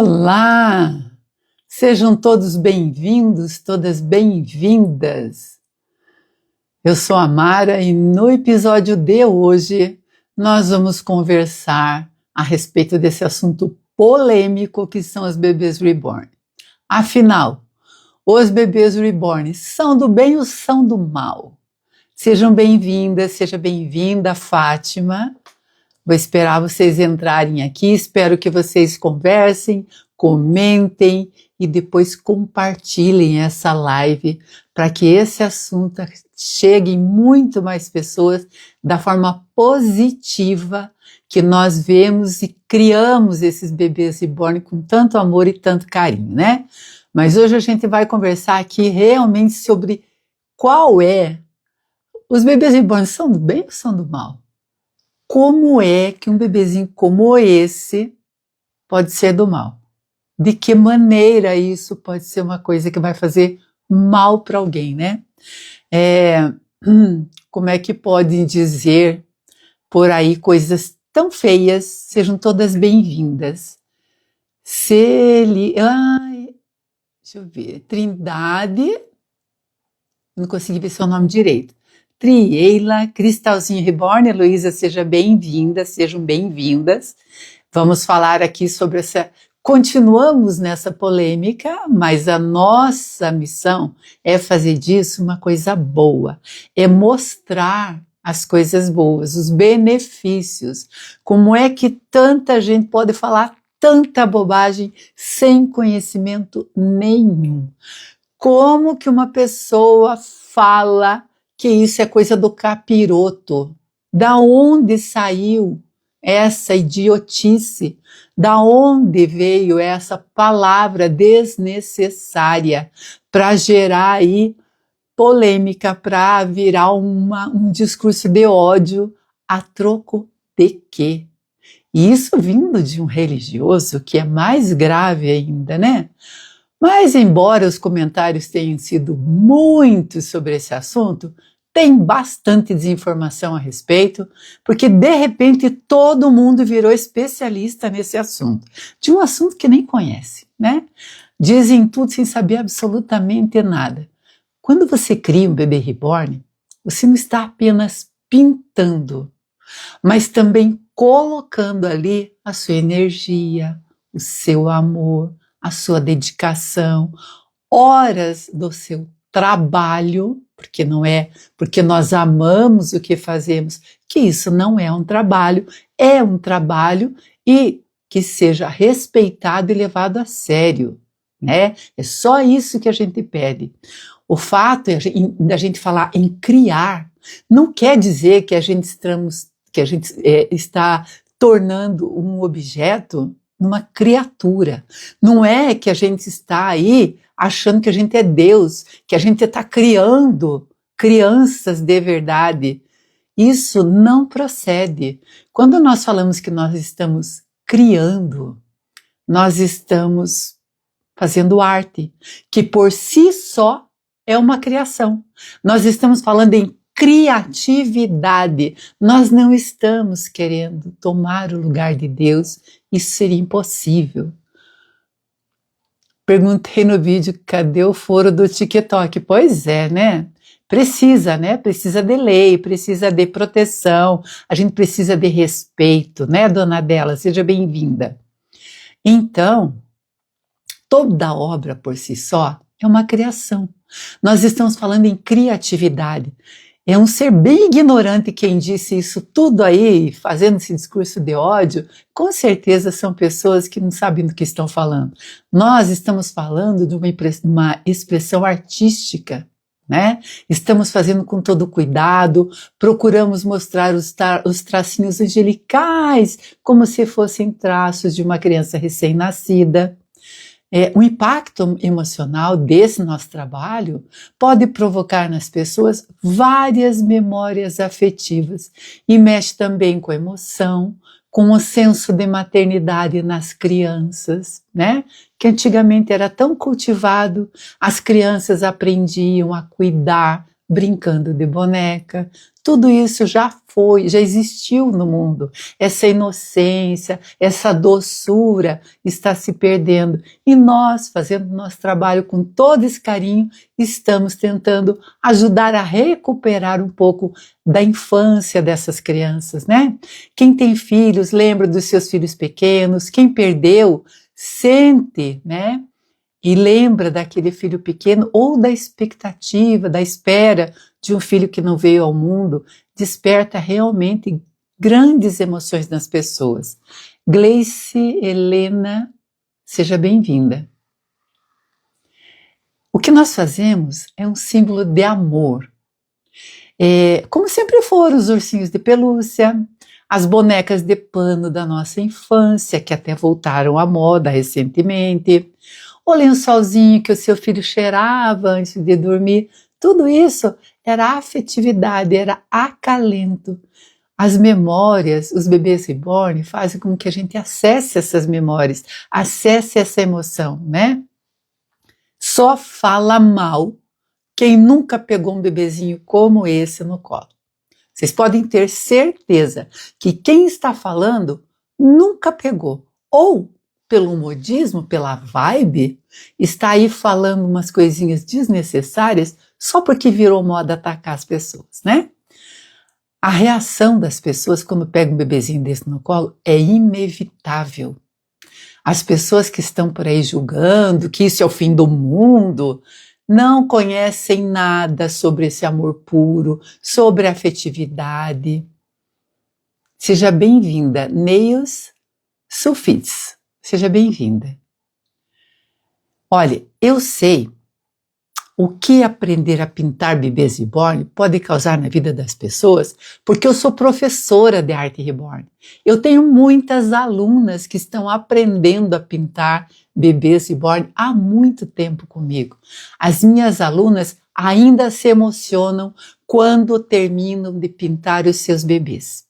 Olá! Sejam todos bem-vindos, todas bem-vindas. Eu sou a Mara e no episódio de hoje nós vamos conversar a respeito desse assunto polêmico que são os bebês reborn. Afinal, os bebês reborn são do bem ou são do mal? Sejam bem-vindas, seja bem-vinda, Fátima. Vou esperar vocês entrarem aqui, espero que vocês conversem, comentem e depois compartilhem essa live para que esse assunto chegue em muito mais pessoas da forma positiva que nós vemos e criamos esses bebês reborn com tanto amor e tanto carinho, né? Mas hoje a gente vai conversar aqui realmente sobre qual é. Os bebês reborn são do bem ou são do mal? Como é que um bebezinho como esse pode ser do mal? De que maneira isso pode ser uma coisa que vai fazer mal para alguém, né? Como é que podem dizer por aí coisas tão feias? Sejam todas bem-vindas. Deixa eu ver. Trindade. Não consegui ver seu nome direito. Trieila, Cristalzinho Reborn, Heloísa, seja bem-vinda, sejam bem-vindas. Vamos falar aqui sobre essa. Continuamos nessa polêmica, mas a nossa missão é fazer disso uma coisa boa, é mostrar as coisas boas, os benefícios. Como é que tanta gente pode falar tanta bobagem sem conhecimento nenhum? Como que uma pessoa fala que isso é coisa do capiroto? Da onde saiu essa idiotice? Da onde veio essa palavra desnecessária para gerar aí polêmica, para virar um discurso de ódio a troco de quê? E isso vindo de um religioso, que é mais grave ainda, né? Mas embora os comentários tenham sido muito sobre esse assunto, tem bastante desinformação a respeito, porque de repente todo mundo virou especialista nesse assunto, de um assunto que nem conhece, né? Dizem tudo sem saber absolutamente nada. Quando você cria um bebê reborn, você não está apenas pintando, mas também colocando ali a sua energia, o seu amor, a sua dedicação, horas do seu trabalho, porque não é porque nós amamos o que fazemos, que isso não é um trabalho e que seja respeitado e levado a sério, né? É só isso que a gente pede. O fato da gente falar em criar não quer dizer que a gente está tornando um objeto numa criatura. Não é que a gente está aí achando que a gente é Deus, que a gente está criando crianças de verdade. Isso não procede. Quando nós falamos que nós estamos criando, nós estamos fazendo arte, que por si só é uma criação. Nós estamos falando em criatividade. Nós não estamos querendo tomar o lugar de Deus. Isso seria impossível. Perguntei no vídeo, cadê o foro do TikTok? Pois é, né? Precisa, né? Precisa de lei, precisa de proteção, a gente precisa de respeito, né, dona Adela? Seja bem-vinda. Então, toda obra por si só é uma criação. Nós estamos falando em criatividade. É um ser bem ignorante quem disse isso tudo aí, fazendo esse discurso de ódio. Com certeza são pessoas que não sabem do que estão falando. Nós estamos falando de uma expressão artística, né? Estamos fazendo com todo cuidado, procuramos mostrar os tracinhos angelicais, como se fossem traços de uma criança recém-nascida. O impacto emocional desse nosso trabalho pode provocar nas pessoas várias memórias afetivas e mexe também com a emoção, com o senso de maternidade nas crianças, né? Que antigamente era tão cultivado, as crianças aprendiam a cuidar brincando de boneca. Tudo isso já foi, já existiu no mundo. Essa inocência, essa doçura está se perdendo. E nós, fazendo nosso trabalho com todo esse carinho, estamos tentando ajudar a recuperar um pouco da infância dessas crianças, né? Quem tem filhos, lembra dos seus filhos pequenos. Quem perdeu, sente, né? E lembra daquele filho pequeno ou da expectativa, da espera de um filho que não veio ao mundo, desperta realmente grandes emoções nas pessoas. Gleice Helena, seja bem-vinda. O que nós fazemos é um símbolo de amor. Como sempre foram os ursinhos de pelúcia, as bonecas de pano da nossa infância, que até voltaram à moda recentemente, o lençolzinho que o seu filho cheirava antes de dormir, tudo isso era afetividade, era acalento. As memórias, os bebês reborn fazem com que a gente acesse essas memórias, acesse essa emoção, né? Só fala mal quem nunca pegou um bebezinho como esse no colo. Vocês podem ter certeza que quem está falando nunca pegou, ou pelo modismo, pela vibe, está aí falando umas coisinhas desnecessárias só porque virou moda atacar as pessoas, né? A reação das pessoas quando pegam um bebezinho desse no colo é inevitável. As pessoas que estão por aí julgando que isso é o fim do mundo, não conhecem nada sobre esse amor puro, sobre a afetividade. Seja bem-vinda, Neils Sulfitz. Seja bem-vinda. Olha, eu sei o que aprender a pintar bebês reborn pode causar na vida das pessoas, porque eu sou professora de arte reborn. Eu tenho muitas alunas que estão aprendendo a pintar bebês reborn há muito tempo comigo. As minhas alunas ainda se emocionam quando terminam de pintar os seus bebês.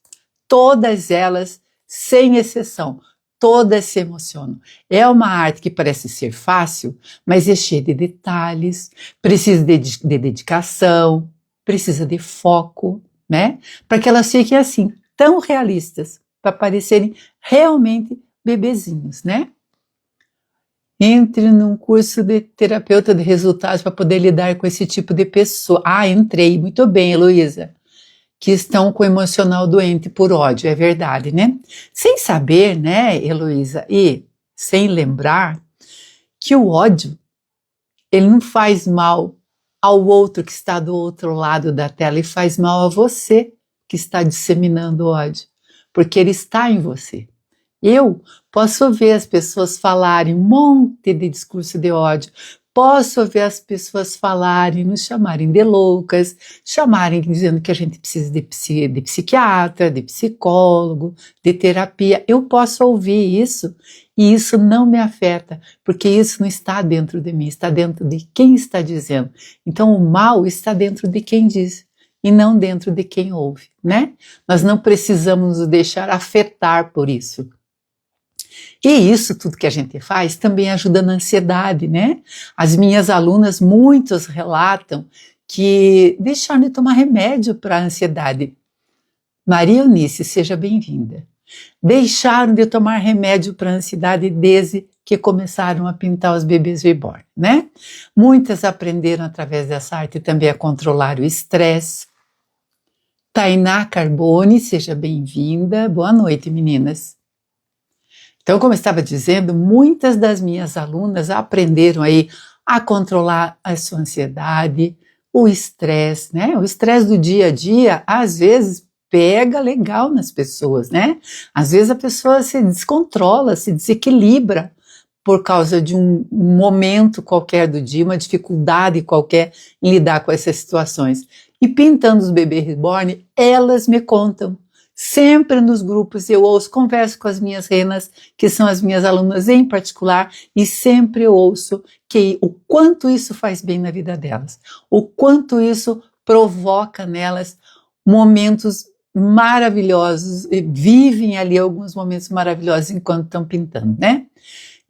Todas elas, sem exceção, todas se emocionam. É uma arte que parece ser fácil, mas é cheia de detalhes, precisa de dedicação, precisa de foco, né? Para que elas fiquem assim, tão realistas, para parecerem realmente bebezinhos, né? Entre num curso de terapeuta de resultados para poder lidar com esse tipo de pessoa. Ah, entrei. Muito bem, Heloísa. Que estão com o emocional doente por ódio, é verdade, né? Sem saber, né, Heloísa, e sem lembrar que o ódio, ele não faz mal ao outro que está do outro lado da tela, ele faz mal a você que está disseminando ódio, porque ele está em você. Eu posso ver as pessoas falarem um monte de discurso de ódio, posso ver as pessoas falarem, nos chamarem de loucas, chamarem dizendo que a gente precisa de psiquiatra, de psicólogo, de terapia. Eu posso ouvir isso e isso não me afeta, porque isso não está dentro de mim, está dentro de quem está dizendo. Então o mal está dentro de quem diz e não dentro de quem ouve, né? Nós não precisamos nos deixar afetar por isso. E isso tudo que a gente faz também ajuda na ansiedade, né? As minhas alunas, muitos relatam que deixaram de tomar remédio para a ansiedade. Maria Eunice, seja bem-vinda. Deixaram de tomar remédio para a ansiedade desde que começaram a pintar os bebês reborn, né? Muitas aprenderam através dessa arte também a controlar o estresse. Tainá Carbone, seja bem-vinda. Boa noite, meninas. Então, como eu estava dizendo, muitas das minhas alunas aprenderam aí a controlar a sua ansiedade, o estresse, né? O estresse do dia a dia, às vezes, pega legal nas pessoas, né? Às vezes a pessoa se descontrola, se desequilibra por causa de um momento qualquer do dia, uma dificuldade qualquer em lidar com essas situações. E pintando os bebês reborn, elas me contam. Sempre nos grupos eu ouço, converso com as minhas renas, que são as minhas alunas em particular, e sempre ouço que o quanto isso faz bem na vida delas, o quanto isso provoca nelas momentos maravilhosos, vivem ali alguns momentos maravilhosos enquanto estão pintando, né?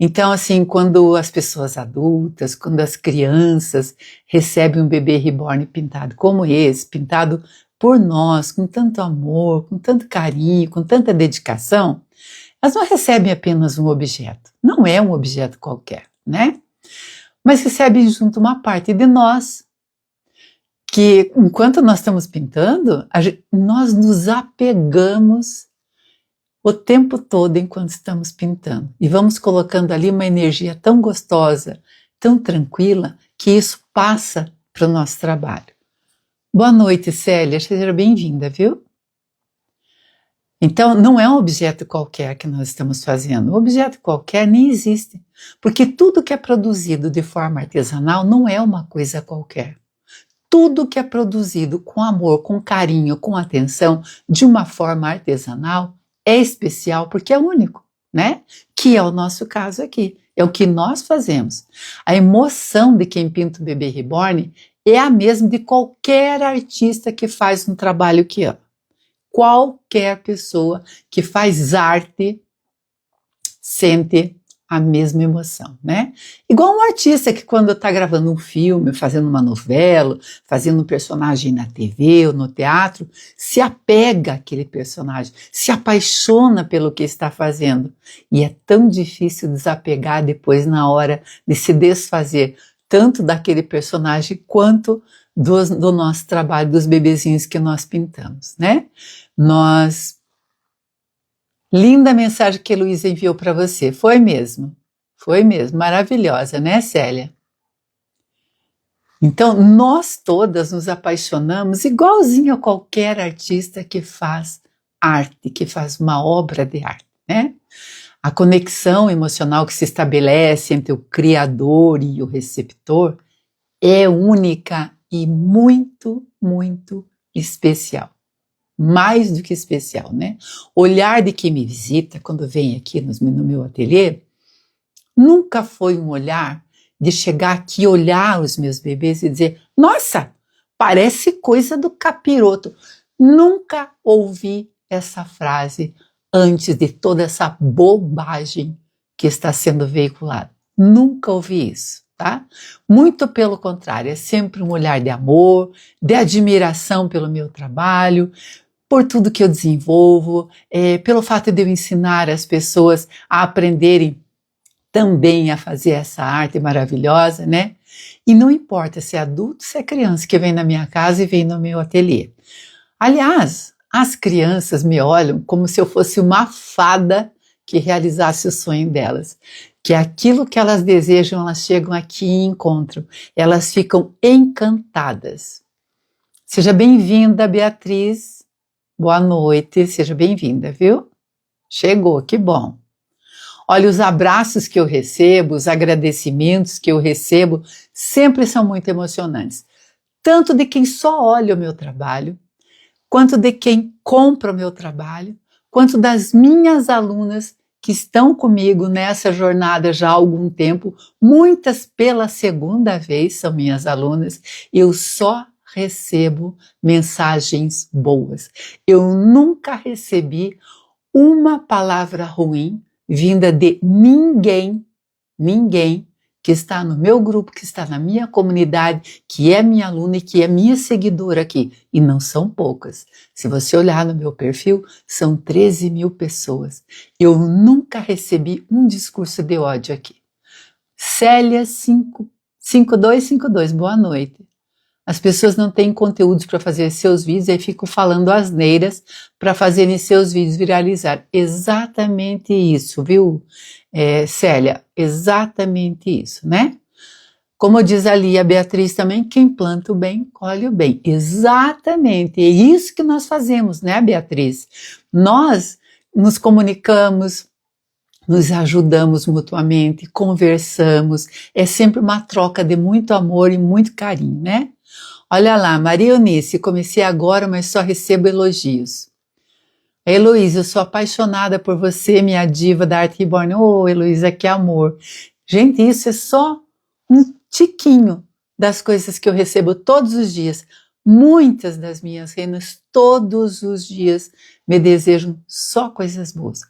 Então, assim, quando as pessoas adultas, quando as crianças recebem um bebê reborn pintado como esse, pintado por nós, com tanto amor, com tanto carinho, com tanta dedicação, elas não recebem apenas um objeto. Não é um objeto qualquer, né? Mas recebem junto uma parte de nós, que enquanto nós estamos pintando, nós nos apegamos o tempo todo enquanto estamos pintando. E vamos colocando ali uma energia tão gostosa, tão tranquila, que isso passa para o nosso trabalho. Boa noite, Célia. Seja bem-vinda, viu? Então, não é um objeto qualquer que nós estamos fazendo. Um objeto qualquer nem existe. Porque tudo que é produzido de forma artesanal não é uma coisa qualquer. Tudo que é produzido com amor, com carinho, com atenção, de uma forma artesanal, é especial porque é único, né? Que é o nosso caso aqui. É o que nós fazemos. A emoção de quem pinta o bebê reborn é a mesma de qualquer artista que faz um trabalho que ama. Qualquer pessoa que faz arte sente a mesma emoção, né? Igual um artista que quando está gravando um filme, fazendo uma novela, fazendo um personagem na TV ou no teatro, se apega àquele personagem, se apaixona pelo que está fazendo. E é tão difícil desapegar depois na hora de se desfazer, tanto daquele personagem quanto do nosso trabalho, dos bebezinhos que nós pintamos, né? Linda mensagem que a Heloísa enviou para você. Foi mesmo. Maravilhosa, né, Célia? Então, nós todas nos apaixonamos igualzinho a qualquer artista que faz arte, que faz uma obra de arte, né? A conexão emocional que se estabelece entre o criador e o receptor é única e muito, muito especial. Mais do que especial, né? O olhar de quem me visita, quando vem aqui no meu ateliê, nunca foi um olhar de chegar aqui, olhar os meus bebês e dizer, nossa, parece coisa do capiroto. Nunca ouvi essa frase antes de toda essa bobagem que está sendo veiculada. Nunca ouvi isso, tá? Muito pelo contrário, é sempre um olhar de amor, de admiração pelo meu trabalho, por tudo que eu desenvolvo, pelo fato de eu ensinar as pessoas a aprenderem também a fazer essa arte maravilhosa, né? E não importa se é adulto, se é criança que vem na minha casa e vem no meu ateliê. Aliás, as crianças me olham como se eu fosse uma fada que realizasse o sonho delas. Que aquilo que elas desejam, elas chegam aqui e encontram. Elas ficam encantadas. Seja bem-vinda, Beatriz. Boa noite, seja bem-vinda, viu? Chegou, que bom. Olha, os abraços que eu recebo, os agradecimentos que eu recebo, sempre são muito emocionantes. Tanto de quem só olha o meu trabalho, quanto de quem compra o meu trabalho, quanto das minhas alunas que estão comigo nessa jornada já há algum tempo, muitas pela segunda vez são minhas alunas, eu só recebo mensagens boas. Eu nunca recebi uma palavra ruim vinda de ninguém que está no meu grupo, que está na minha comunidade, que é minha aluna e que é minha seguidora aqui. E não são poucas. Se você olhar no meu perfil, são 13.000 pessoas. Eu nunca recebi um discurso de ódio aqui. Célia 5252, boa noite. As pessoas não têm conteúdos para fazer seus vídeos e ficam falando asneiras para fazerem seus vídeos viralizar. Exatamente isso, viu, Célia? Exatamente isso, né? Como diz ali a Beatriz também, quem planta o bem, colhe o bem. Exatamente, é isso que nós fazemos, né, Beatriz? Nós nos comunicamos, nos ajudamos mutuamente, conversamos, é sempre uma troca de muito amor e muito carinho, né? Olha lá, Maria Eunice, comecei agora, mas só recebo elogios. Heloísa, eu sou apaixonada por você, minha diva da arte reborn. Oh, Heloísa, que amor. Gente, isso é só um tiquinho das coisas que eu recebo todos os dias. Muitas das minhas renas, todos os dias, me desejam só coisas boas.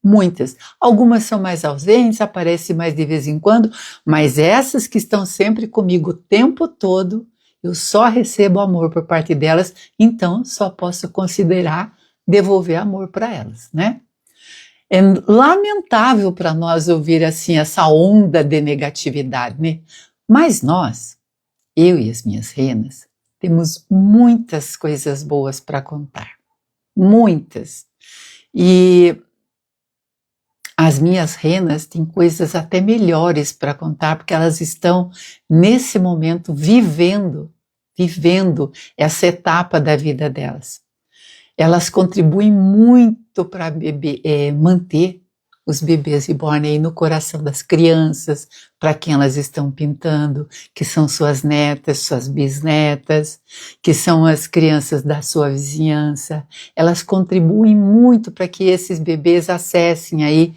muitas. Algumas são mais ausentes, aparecem mais de vez em quando, mas essas que estão sempre comigo o tempo todo, eu só recebo amor por parte delas, então só posso considerar devolver amor para elas, né? É lamentável para nós ouvir assim essa onda de negatividade, né? Mas nós, eu e as minhas renas, temos muitas coisas boas para contar. Muitas. E as minhas renas têm coisas até melhores para contar, porque elas estão, nesse momento, vivendo essa etapa da vida delas. Elas contribuem muito para manter os bebês reborn aí no coração das crianças, para quem elas estão pintando, que são suas netas, suas bisnetas, que são as crianças da sua vizinhança. Elas contribuem muito para que esses bebês acessem aí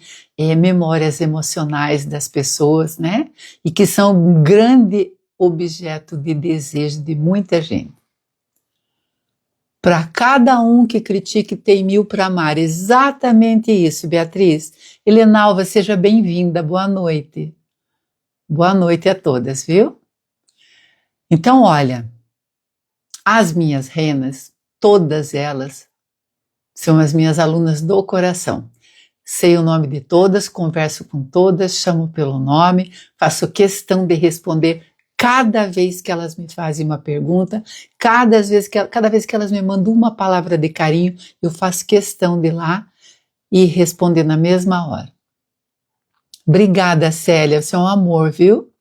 memórias emocionais das pessoas, né? E que são um grande objeto de desejo de muita gente. Para cada um que critique tem 1000 para amar. Exatamente isso, Beatriz. Helenalva, seja bem-vinda. Boa noite. Boa noite a todas, viu? Então, olha, as minhas renas, todas elas, são as minhas alunas do coração. Sei o nome de todas, converso com todas, chamo pelo nome, faço questão de responder cada vez que elas me fazem uma pergunta, cada vez que elas me mandam uma palavra de carinho, eu faço questão de ir lá e responder na mesma hora. Obrigada, Célia, você é um amor, viu?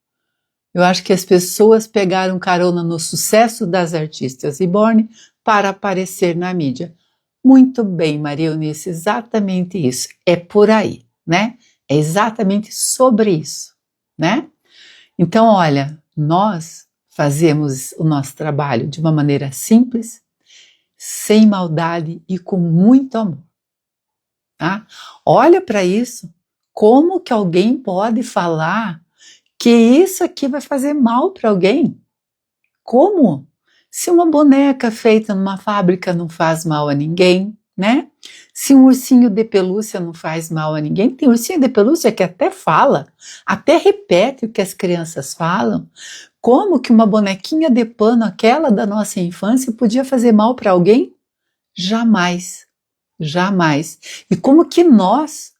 Eu acho que as pessoas pegaram carona no sucesso das artistas reborn para aparecer na mídia. Muito bem, Maria Eunice, exatamente isso. É por aí, né? É exatamente sobre isso, né? Então, olha, nós fazemos o nosso trabalho de uma maneira simples, sem maldade e com muito amor. Tá? Olha para isso, como que alguém pode falar que isso aqui vai fazer mal para alguém? Como? Se uma boneca feita numa fábrica não faz mal a ninguém, né? Se um ursinho de pelúcia não faz mal a ninguém, tem ursinho de pelúcia que até fala, até repete o que as crianças falam. Como que uma bonequinha de pano, aquela da nossa infância, podia fazer mal para alguém? Jamais, jamais. E como que nós,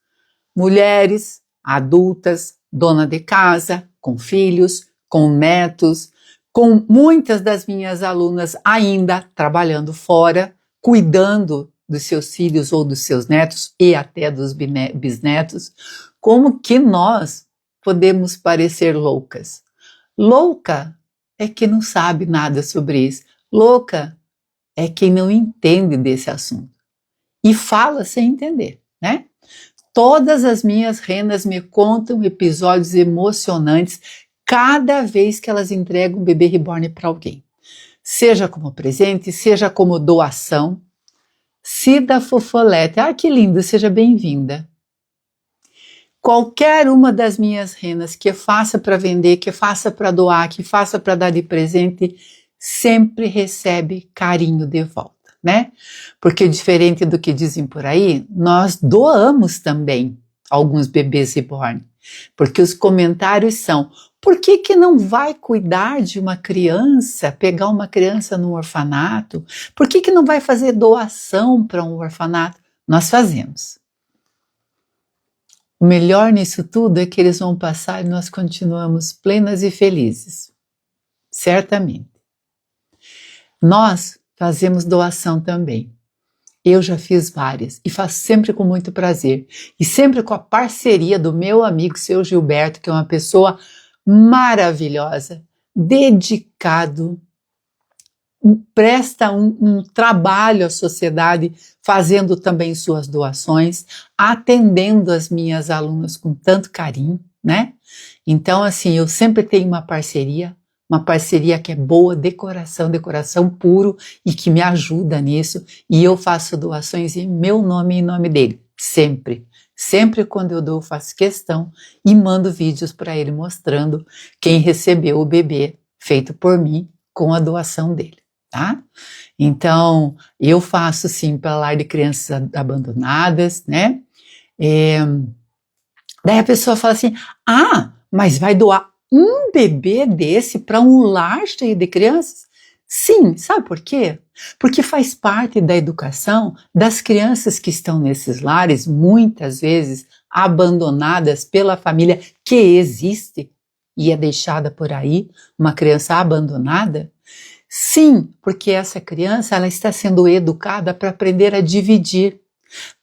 mulheres, adultas, dona de casa, com filhos, com netos, com muitas das minhas alunas ainda trabalhando fora, cuidando dos seus filhos ou dos seus netos e até dos bisnetos, como que nós podemos parecer loucas? Louca é quem não sabe nada sobre isso. Louca é quem não entende desse assunto. E fala sem entender, né? Todas as minhas renas me contam episódios emocionantes cada vez que elas entregam um bebê reborn para alguém. Seja como presente, seja como doação. Cida Fofolete, que lindo, seja bem-vinda. Qualquer uma das minhas renas que faça para vender, que faça para doar, que faça para dar de presente, sempre recebe carinho de volta, né? Porque diferente do que dizem por aí, nós doamos também alguns bebês reborn. Porque os comentários são: por que que não vai cuidar de uma criança, pegar uma criança no orfanato? Por que que não vai fazer doação para um orfanato? Nós fazemos. O melhor nisso tudo é que eles vão passar e nós continuamos plenas e felizes. Certamente. Nós fazemos doação também. Eu já fiz várias e faço sempre com muito prazer. E sempre com a parceria do meu amigo, seu Gilberto, que é uma pessoa maravilhosa, dedicado, presta um trabalho à sociedade, fazendo também suas doações, atendendo as minhas alunas com tanto carinho, né? Então, assim, eu sempre tenho uma parceria que é boa, de coração puro e que me ajuda nisso, e eu faço doações em meu nome e em nome dele, sempre. Sempre quando eu dou, faço questão e mando vídeos para ele mostrando quem recebeu o bebê feito por mim com a doação dele, tá? Então, eu faço sim para lar de crianças abandonadas, né? Daí a pessoa fala assim, mas vai doar um bebê desse para um lar cheio de crianças? Sim, sabe por quê? Porque faz parte da educação das crianças que estão nesses lares, muitas vezes abandonadas pela família que existe e é deixada por aí, uma criança abandonada. Sim, porque essa criança ela está sendo educada para aprender a dividir,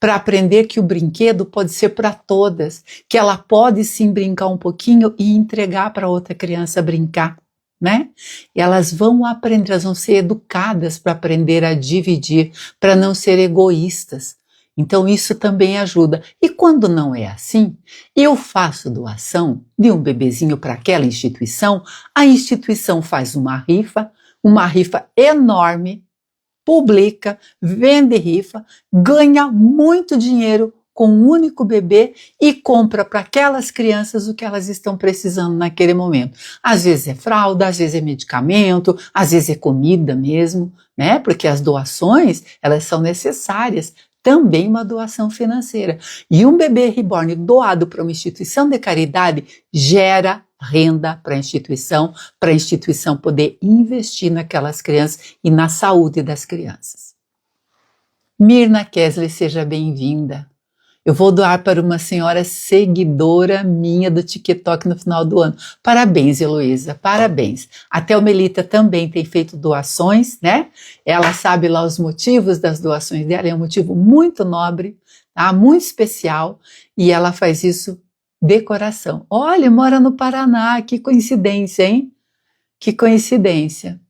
para aprender que o brinquedo pode ser para todas, que ela pode sim brincar um pouquinho e entregar para outra criança brincar, né? E elas vão aprender, elas vão ser educadas para aprender a dividir, para não ser egoístas. Então isso também ajuda. E quando não é assim, eu faço doação de um bebezinho para aquela instituição, a instituição faz uma rifa enorme, publica, vende rifa, ganha muito dinheiro com um único bebê e compra para aquelas crianças o que elas estão precisando naquele momento. Às vezes é fralda, às vezes é medicamento, às vezes é comida mesmo, né? Porque as doações, elas são necessárias. Também uma doação financeira. E um bebê reborn doado para uma instituição de caridade gera renda para a instituição poder investir naquelas crianças e na saúde das crianças. Mirna Kesley, seja bem-vinda. Eu vou doar para uma senhora seguidora minha do TikTok no final do ano. Parabéns, Heloísa, parabéns. Até o Melita também tem feito doações, né? Ela sabe lá os motivos das doações dela, é um motivo muito nobre, tá? Muito especial, e ela faz isso de coração. Olha, mora no Paraná, que coincidência, hein? Que coincidência.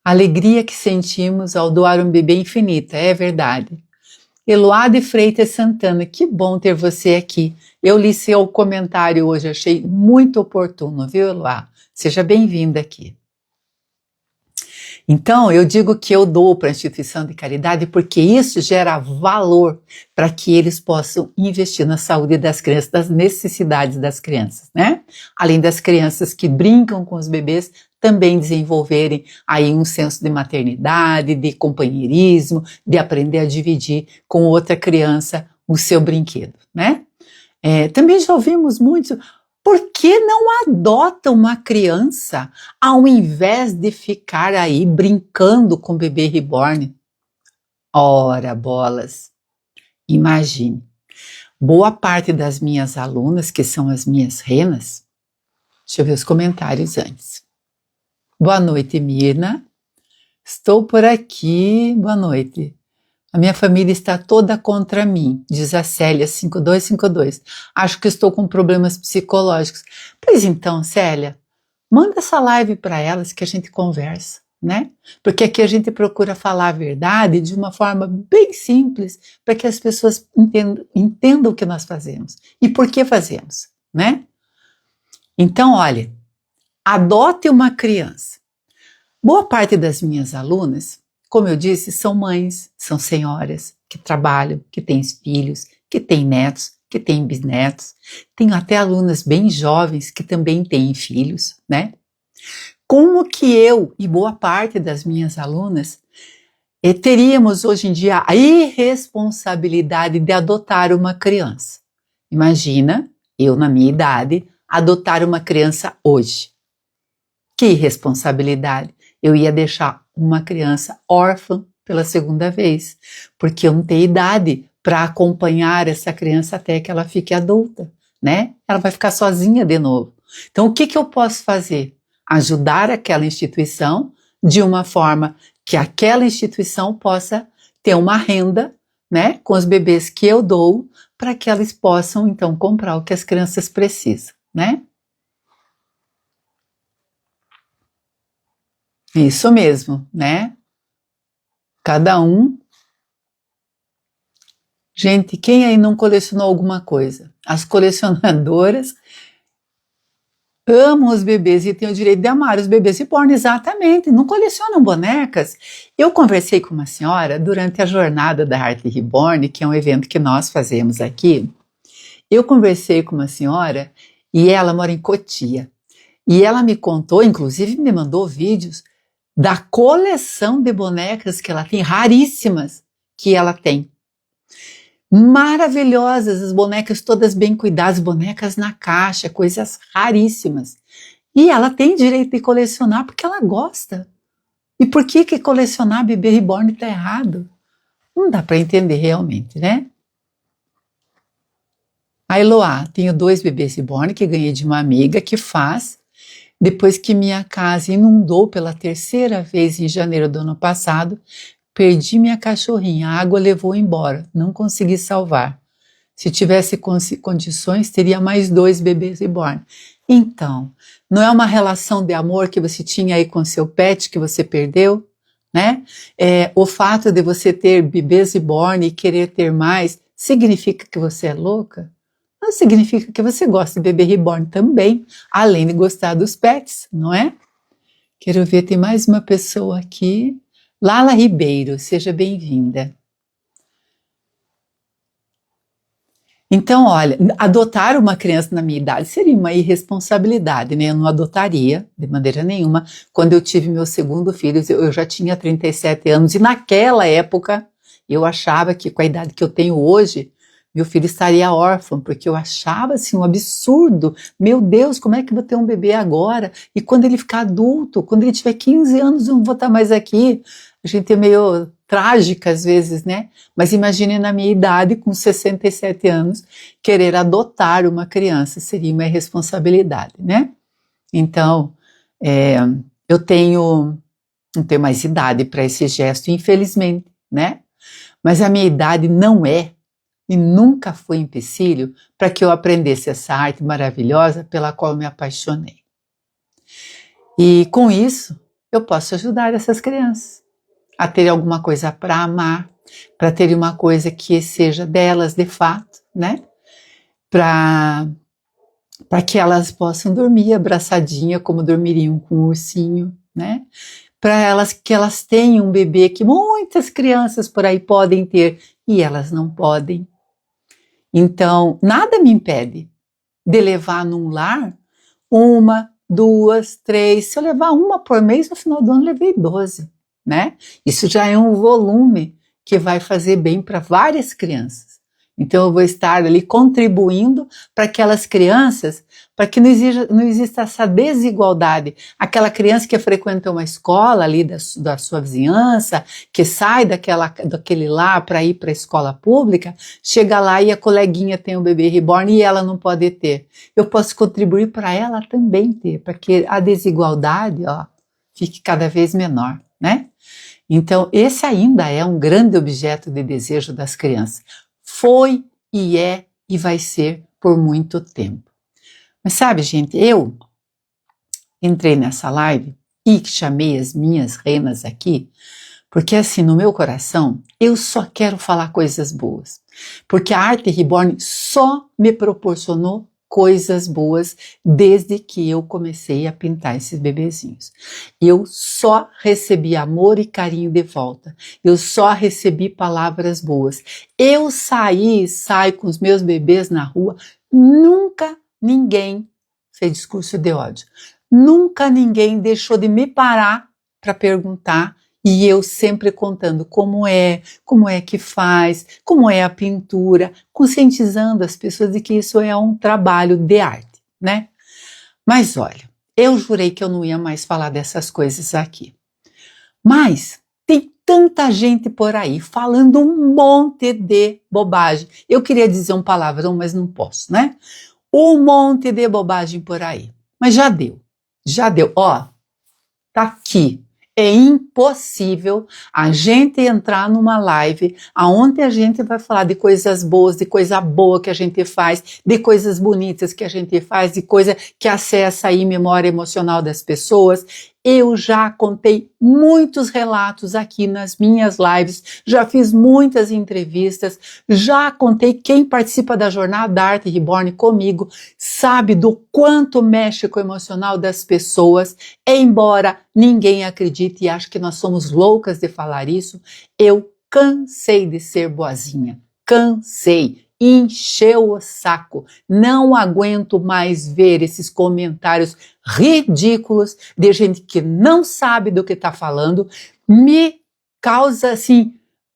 A alegria que sentimos ao doar um bebê infinita, é verdade. Eloá de Freitas Santana, que bom ter você aqui. Eu li seu comentário hoje, achei muito oportuno, viu, Eloá? Seja bem-vinda aqui. Então, eu digo que eu dou para a instituição de caridade porque isso gera valor para que eles possam investir na saúde das crianças, das necessidades das crianças, né? Além das crianças que brincam com os bebês, também desenvolverem aí um senso de maternidade, de companheirismo, de aprender a dividir com outra criança o seu brinquedo, né? Também já ouvimos muito, por que não adota uma criança ao invés de ficar aí brincando com o bebê reborn? Ora, bolas, imagine, boa parte das minhas alunas, que são as minhas renas, deixa eu ver os comentários antes. Boa noite, Mirna. Estou por aqui. Boa noite. A minha família está toda contra mim, diz a Célia 5252. Acho que estou com problemas psicológicos. Pois então, Célia, manda essa live para elas que a gente conversa, né? Porque aqui a gente procura falar a verdade de uma forma bem simples, para que as pessoas entendam o que nós fazemos e por que fazemos, né? Então, olha, adote uma criança. Boa parte das minhas alunas, como eu disse, são mães, são senhoras que trabalham, que têm filhos, que têm netos, que têm bisnetos. Tenho até alunas bem jovens que também têm filhos, né? Como que eu e boa parte das minhas alunas teríamos hoje em dia a irresponsabilidade de adotar uma criança? Imagina, eu na minha idade, adotar uma criança hoje. Que irresponsabilidade! Eu ia deixar uma criança órfã pela segunda vez, porque eu não tenho idade para acompanhar essa criança até que ela fique adulta, né? Ela vai ficar sozinha de novo. Então, o que eu posso fazer? Ajudar aquela instituição de uma forma que aquela instituição possa ter uma renda, né, com os bebês que eu dou, para que elas possam, então, comprar o que as crianças precisam, né? Isso mesmo, né? Cada um. Gente, quem aí não colecionou alguma coisa? As colecionadoras amam os bebês e têm o direito de amar os bebês reborn, exatamente, não colecionam bonecas. Eu conversei com uma senhora durante a jornada da Arte Reborn, que é um evento que nós fazemos aqui. Eu conversei com uma senhora e ela mora em Cotia. E ela me contou, inclusive me mandou vídeos da coleção de bonecas que ela tem, raríssimas que ela tem. maravilhosas, as bonecas todas bem cuidadas, bonecas na caixa, coisas raríssimas. E ela tem direito de colecionar porque ela gosta. E por que colecionar bebê reborn está errado? Não dá para entender realmente, né? A Eloá, tenho 2 bebês reborn que ganhei de uma amiga que faz. Depois que minha casa inundou pela 3ª vez em janeiro do ano passado, perdi minha cachorrinha, a água levou embora, não consegui salvar. Se tivesse condições, teria mais 2 bebês reborn. Então, não é uma relação de amor que você tinha aí com seu pet que você perdeu, né? O fato de você ter bebês reborn e querer ter mais, significa que você é louca? Não significa que você gosta de bebê reborn também, além de gostar dos pets, não é? Quero ver, tem mais uma pessoa aqui. Lala Ribeiro, seja bem-vinda. Então, olha, adotar uma criança na minha idade seria uma irresponsabilidade, né? Eu não adotaria de maneira nenhuma. Quando eu tive meu segundo filho, eu já tinha 37 anos e naquela época eu achava que com a idade que eu tenho hoje, meu filho estaria órfão, porque eu achava assim um absurdo. Meu Deus, como é que eu vou ter um bebê agora? E quando ele ficar adulto, quando ele tiver 15 anos, eu não vou estar mais aqui. A gente é meio trágica às vezes, né? Mas imagine na minha idade, com 67 anos, querer adotar uma criança seria uma irresponsabilidade, né? Então, eu não tenho mais idade para esse gesto, infelizmente, né? Mas a minha idade não é e nunca foi empecilho para que eu aprendesse essa arte maravilhosa pela qual eu me apaixonei. E com isso, eu posso ajudar essas crianças a ter alguma coisa para amar, para ter uma coisa que seja delas de fato, né? Para que elas possam dormir abraçadinha como dormiriam com um ursinho, né? Para que elas tenham um bebê que muitas crianças por aí podem ter e elas não podem. Então, nada me impede de levar num lar 1, 2, 3. Se eu levar uma por mês, no final do ano levei 12, né? Isso já é um volume que vai fazer bem para várias crianças. Então eu vou estar ali contribuindo para aquelas crianças, para que não exista essa desigualdade. Aquela criança que frequenta uma escola ali da sua vizinhança, que sai daquele lá para ir para a escola pública, chega lá e a coleguinha tem um bebê reborn e ela não pode ter. Eu posso contribuir para ela também ter, para que a desigualdade, fique cada vez menor, né? Então esse ainda é um grande objeto de desejo das crianças. Foi e é e vai ser por muito tempo. Mas sabe, gente, eu entrei nessa live e chamei as minhas renas aqui, porque assim, no meu coração, eu só quero falar coisas boas. Porque a arte reborn só me proporcionou coisas boas desde que eu comecei a pintar esses bebezinhos. Eu só recebi amor e carinho de volta. Eu só recebi palavras boas. Eu saio com os meus bebês na rua, nunca ninguém fez discurso de ódio. Nunca ninguém deixou de me parar para perguntar. E eu sempre contando como é que faz, como é a pintura, conscientizando as pessoas de que isso é um trabalho de arte, né? Mas olha, eu jurei que eu não ia mais falar dessas coisas aqui. Mas tem tanta gente por aí falando um monte de bobagem. Eu queria dizer um palavrão, mas não posso, né? Um monte de bobagem por aí. Mas já deu. Ó, tá aqui. É impossível a gente entrar numa live onde a gente vai falar de coisas boas, de coisa boa que a gente faz, de coisas bonitas que a gente faz, de coisa que acessa aí a memória emocional das pessoas. Eu já contei muitos relatos aqui nas minhas lives, já fiz muitas entrevistas, já contei quem participa da Jornada da Arte Reborn comigo, sabe do quanto mexe com o emocional das pessoas, embora ninguém acredite e ache que nós somos loucas de falar isso, eu cansei de ser boazinha, cansei. Encheu o saco, não aguento mais ver esses comentários ridículos de gente que não sabe do que está falando, me causa assim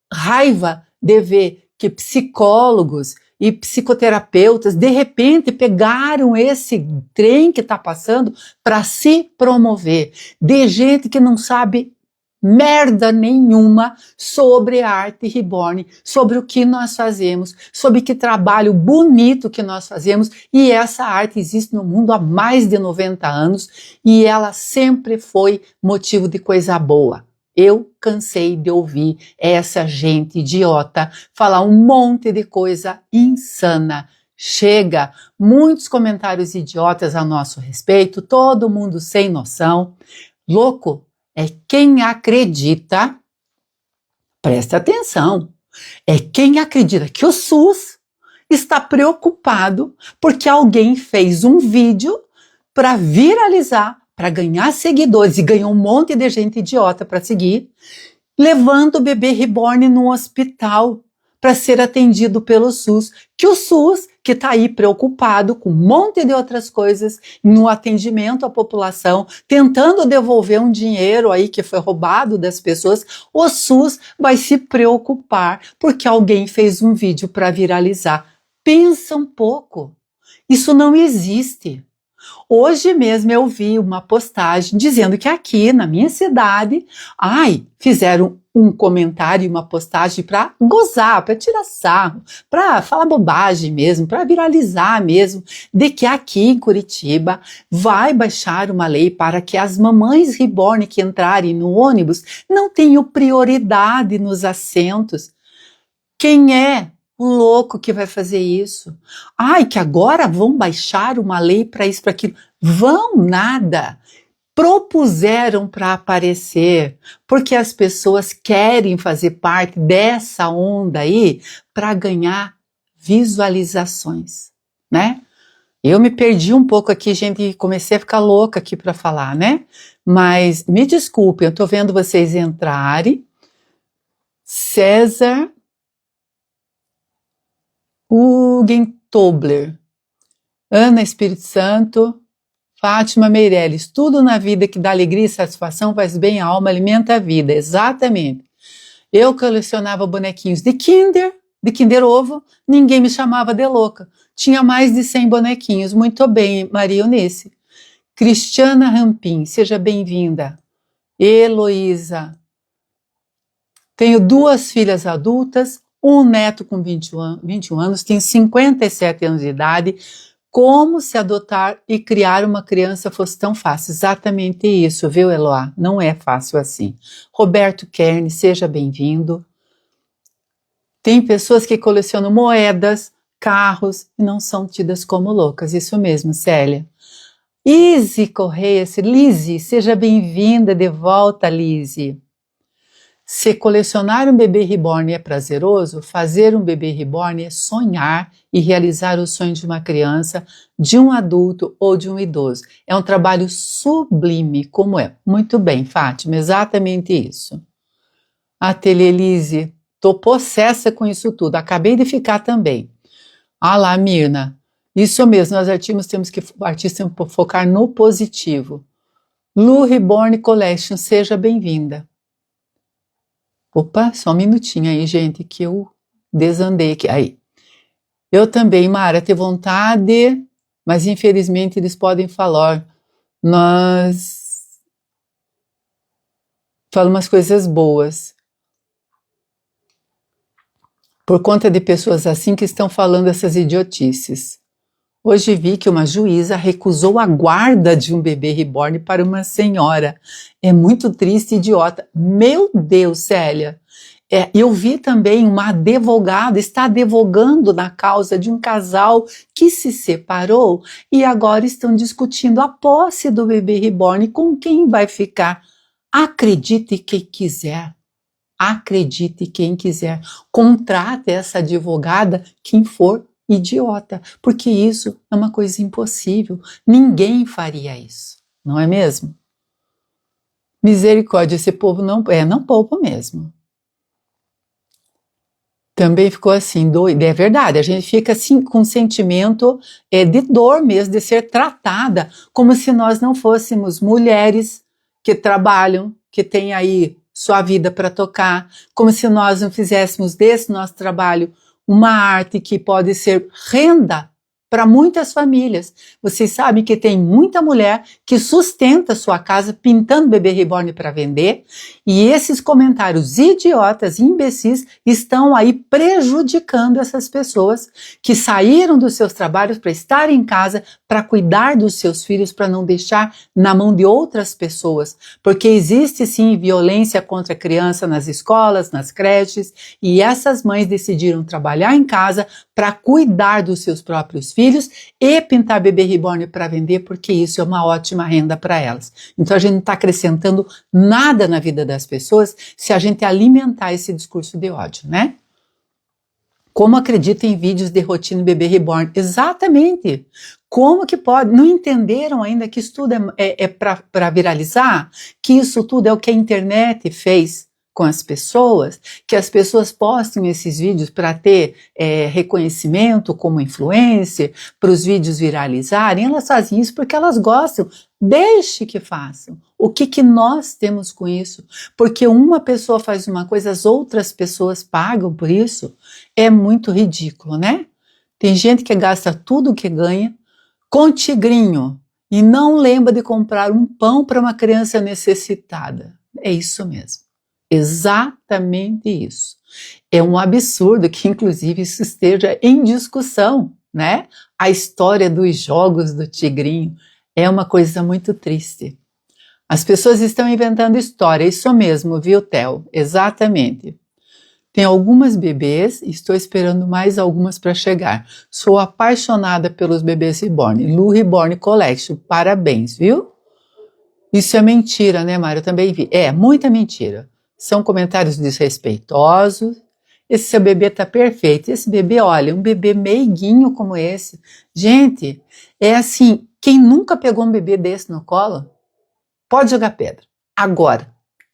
raiva de ver que psicólogos e psicoterapeutas, de repente, pegaram esse trem que está passando para se promover, de gente que não sabe merda nenhuma sobre a arte reborn, sobre o que nós fazemos, sobre que trabalho bonito que nós fazemos, e essa arte existe no mundo há mais de 90 anos e ela sempre foi motivo de coisa boa. Eu cansei de ouvir essa gente idiota falar um monte de coisa insana. Chega, muitos comentários idiotas a nosso respeito, todo mundo sem noção. Louco é quem acredita, presta atenção, é quem acredita que o SUS está preocupado porque alguém fez um vídeo para viralizar, para ganhar seguidores, e ganhou um monte de gente idiota para seguir, levando o bebê reborn no hospital para ser atendido pelo SUS, que o SUS, que está aí preocupado com um monte de outras coisas no atendimento à população, tentando devolver um dinheiro aí que foi roubado das pessoas, o SUS vai se preocupar porque alguém fez um vídeo para viralizar. Pensa um pouco, isso não existe. Hoje mesmo eu vi uma postagem dizendo que aqui na minha cidade, fizeram um comentário e uma postagem para gozar, para tirar sarro, para falar bobagem mesmo, para viralizar mesmo, de que aqui em Curitiba vai baixar uma lei para que as mamães reborn que entrarem no ônibus não tenham prioridade nos assentos. Quem é o louco que vai fazer isso? Que agora vão baixar uma lei para isso, para aquilo. Vão nada. Propuseram para aparecer, porque as pessoas querem fazer parte dessa onda aí para ganhar visualizações, né? Eu me perdi um pouco aqui, gente, e comecei a ficar louca aqui para falar, né? Mas me desculpem, eu tô vendo vocês entrarem. César Hugentobler, Ana Espírito Santo, Fátima Meirelles, tudo na vida que dá alegria e satisfação, faz bem à alma, alimenta a vida, exatamente. Eu colecionava bonequinhos de Kinder Ovo, ninguém me chamava de louca. Tinha mais de 100 bonequinhos, muito bem, Maria Eunice. Cristiana Rampim, seja bem-vinda. Heloísa, tenho 2 filhas adultas, um neto com 21 anos, tenho 57 anos de idade. Como se adotar e criar uma criança fosse tão fácil? Exatamente isso, viu, Eloá? Não é fácil assim. Roberto Kern, seja bem-vindo. Tem pessoas que colecionam moedas, carros e não são tidas como loucas. Isso mesmo, Célia. Izzy Correia, Lizzy, seja bem-vinda de volta, Lizzy. Se colecionar um bebê reborn é prazeroso, fazer um bebê reborn é sonhar e realizar o sonho de uma criança, de um adulto ou de um idoso. É um trabalho sublime, como é. Muito bem, Fátima, exatamente isso. Ateliê Lise, tô possessa com isso tudo, acabei de ficar também. Lá, Mirna, isso mesmo, nós artistas temos que focar no positivo. Lu Reborn Collection, seja bem-vinda. Opa, só um minutinho aí, gente, que eu desandei aqui. Aí. Eu também, Mara, tenho vontade, mas infelizmente eles podem falar. Nós falamos umas coisas boas. Por conta de pessoas assim que estão falando essas idiotices. Hoje vi que uma juíza recusou a guarda de um bebê reborn para uma senhora. É muito triste e idiota. Meu Deus, Célia. Eu vi também uma advogada, está advogando na causa de um casal que se separou e agora estão discutindo a posse do bebê reborn, com quem vai ficar. Acredite quem quiser. Acredite quem quiser. Contrate essa advogada, quem for idiota, porque isso é uma coisa impossível. Ninguém faria isso, não é mesmo? Misericórdia, esse povo não poupa mesmo. Também ficou assim, doido. É verdade, a gente fica assim com um sentimento de dor mesmo, de ser tratada como se nós não fôssemos mulheres que trabalham, que têm aí sua vida para tocar, como se nós não fizéssemos desse nosso trabalho uma arte que pode ser renda para muitas famílias. Vocês sabem que tem muita mulher que sustenta sua casa pintando bebê reborn para vender, e esses comentários idiotas, imbecis, estão aí prejudicando essas pessoas que saíram dos seus trabalhos para estar em casa, para cuidar dos seus filhos, para não deixar na mão de outras pessoas, porque existe sim violência contra a criança nas escolas, nas creches, e essas mães decidiram trabalhar em casa para cuidar dos seus próprios filhos e pintar bebê reborn para vender, porque isso é uma ótima renda para elas. Então a gente não está acrescentando nada na vida das pessoas se a gente alimentar esse discurso de ódio, né? Como acredita em vídeos de rotina bebê reborn? Exatamente! Como que pode? Não entenderam ainda que isso tudo é para viralizar? Que isso tudo é o que a internet fez com as pessoas, que as pessoas postem esses vídeos para ter reconhecimento como influencer, para os vídeos viralizarem. Elas fazem isso porque elas gostam. Deixe que façam. O que nós temos com isso? Porque uma pessoa faz uma coisa, as outras pessoas pagam por isso. É muito ridículo, né? Tem gente que gasta tudo o que ganha com tigrinho e não lembra de comprar um pão para uma criança necessitada. É isso mesmo. Exatamente isso. É um absurdo que, inclusive, isso esteja em discussão, né? A história dos jogos do tigrinho é uma coisa muito triste. As pessoas estão inventando história, isso mesmo, viu, Theo? Exatamente. Tem algumas bebês, estou esperando mais algumas para chegar. Sou apaixonada pelos bebês reborn. Lu Reborn Collection, parabéns, viu? Isso é mentira, né, Mário? Eu também vi. É, muita mentira. São comentários desrespeitosos. Esse seu bebê tá perfeito. Esse bebê, olha, um bebê meiguinho como esse. Gente, é assim, quem nunca pegou um bebê desse no colo, pode jogar pedra. Agora,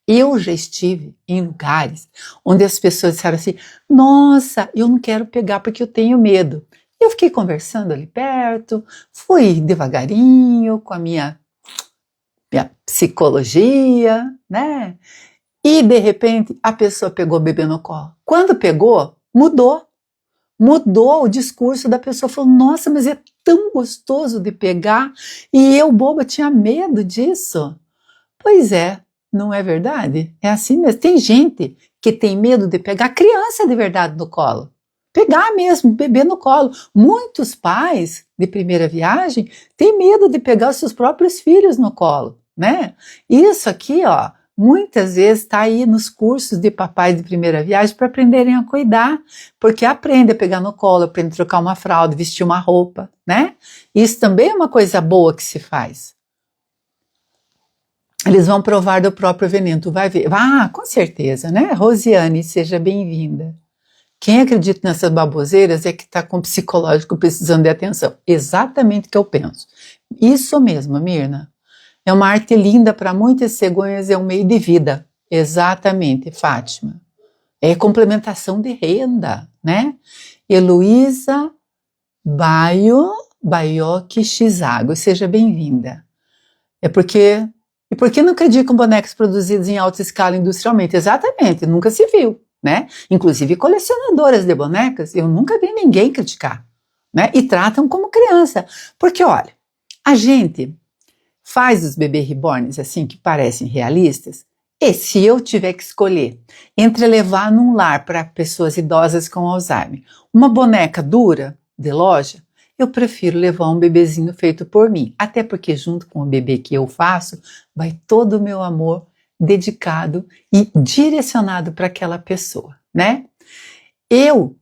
eu já estive em lugares onde as pessoas disseram assim, nossa, eu não quero pegar porque eu tenho medo. Eu fiquei conversando ali perto, fui devagarinho com a minha psicologia, né? E, de repente, a pessoa pegou o bebê no colo. Quando pegou, mudou. Mudou o discurso da pessoa. Falou, nossa, mas é tão gostoso de pegar. E eu, boba, tinha medo disso. Pois é, não é verdade? É assim mesmo. Tem gente que tem medo de pegar criança de verdade no colo. Pegar mesmo, bebê no colo. Muitos pais de primeira viagem têm medo de pegar os seus próprios filhos no colo, né? Isso aqui, ó, muitas vezes está aí nos cursos de papais de primeira viagem para aprenderem a cuidar, porque aprende a pegar no colo, aprende a trocar uma fralda, vestir uma roupa, né? Isso também é uma coisa boa que se faz. Eles vão provar do próprio veneno, tu vai ver. Ah, com certeza, né? Rosiane, seja bem-vinda. Quem acredita nessas baboseiras é que está com o psicológico precisando de atenção. Exatamente o que eu penso. Isso mesmo, Mirna. É uma arte linda para muitas cegonhas, é um meio de vida. Exatamente, Fátima. É complementação de renda, né? Heloísa Baioki Shizago, seja bem-vinda. E por que não criticam bonecos produzidos em alta escala industrialmente? Exatamente, nunca se viu, né? Inclusive colecionadoras de bonecas, eu nunca vi ninguém criticar, né? E tratam como criança. Porque, olha, a gente faz os bebês reborns assim, que parecem realistas, e se eu tiver que escolher entre levar num lar para pessoas idosas com Alzheimer uma boneca dura de loja, eu prefiro levar um bebezinho feito por mim, até porque junto com o bebê que eu faço, vai todo o meu amor dedicado e direcionado para aquela pessoa, né? Eu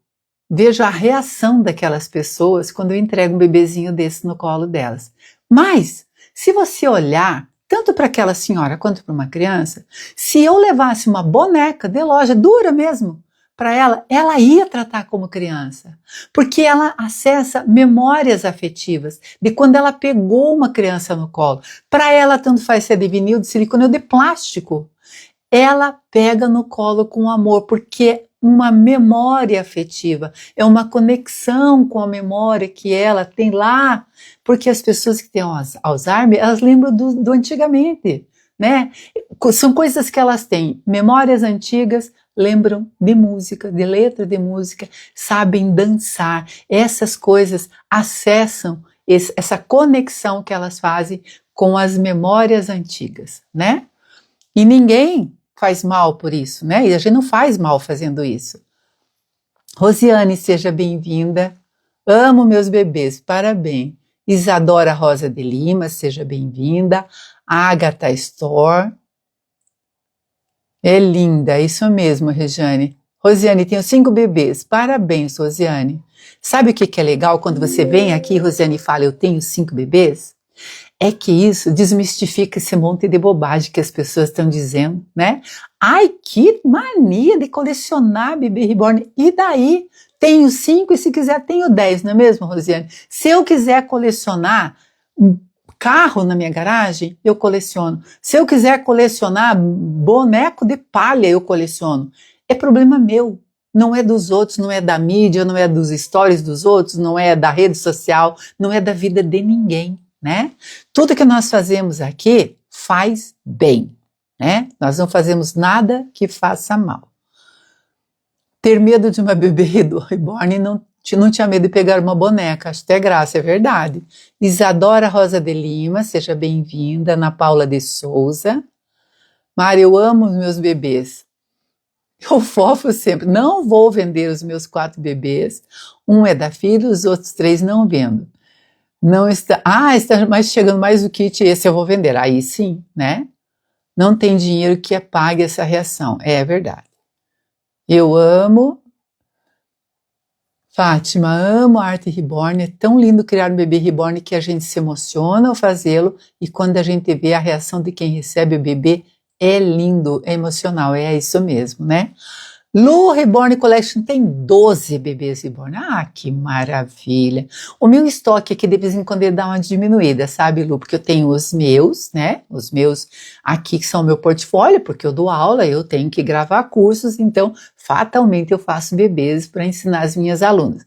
vejo a reação daquelas pessoas quando eu entrego um bebezinho desse no colo delas. Mas, se você olhar, tanto para aquela senhora quanto para uma criança, se eu levasse uma boneca de loja, dura mesmo, para ela ia tratar como criança, porque ela acessa memórias afetivas de quando ela pegou uma criança no colo. Para ela, tanto faz ser de vinil, de silicone ou de plástico, ela pega no colo com amor, porque é uma memória afetiva, é uma conexão com a memória que ela tem lá, porque as pessoas que têm Alzheimer, elas lembram do antigamente, né? São coisas que elas têm, memórias antigas, lembram de música, de letra de música, sabem dançar. Essas coisas acessam essa conexão que elas fazem com as memórias antigas, né? E ninguém faz mal por isso, né? E a gente não faz mal fazendo isso. Rosiane, seja bem-vinda. Amo meus bebês, parabéns. Isadora Rosa de Lima, seja bem-vinda. Agatha Store. É linda, é isso mesmo, Regiane. Rosiane, tenho 5 bebês. Parabéns, Rosiane. Sabe o que é legal quando você vem aqui, Rosiane, e fala, eu tenho 5 bebês? É que isso desmistifica esse monte de bobagem que as pessoas estão dizendo, né? Ai, que mania de colecionar bebê reborn. E daí? Tenho 5 e se quiser tenho 10, não é mesmo, Rosiane? Se eu quiser colecionar carro na minha garagem, eu coleciono. Se eu quiser colecionar boneco de palha, eu coleciono. É problema meu. Não é dos outros, não é da mídia, não é dos stories dos outros, não é da rede social, não é da vida de ninguém, né? Tudo que nós fazemos aqui faz bem, né? Nós não fazemos nada que faça mal. Ter medo de uma bebê reborn não tinha medo de pegar uma boneca, acho até graça, é verdade. Isadora Rosa de Lima, seja bem-vinda. Ana Paula de Souza. Mari, eu amo os meus bebês. Eu fofo sempre. Não vou vender os meus 4 bebês. Um é da filha, os outros 3 não vendo. Não está. Ah, está mais chegando mais o kit, esse eu vou vender. Aí sim, né? Não tem dinheiro que pague essa reação. É verdade. Eu amo. Fátima, amo a arte reborn, é tão lindo criar um bebê reborn que a gente se emociona ao fazê-lo e quando a gente vê a reação de quem recebe o bebê, é lindo, é emocional, é isso mesmo, né? Lu Reborn Collection tem 12 bebês reborn. Ah, que maravilha! O meu estoque aqui de vez em quando ele dá uma diminuída, sabe, Lu? Porque eu tenho os meus, né? Os meus aqui que são o meu portfólio, porque eu dou aula, eu tenho que gravar cursos, então fatalmente eu faço bebês para ensinar as minhas alunas.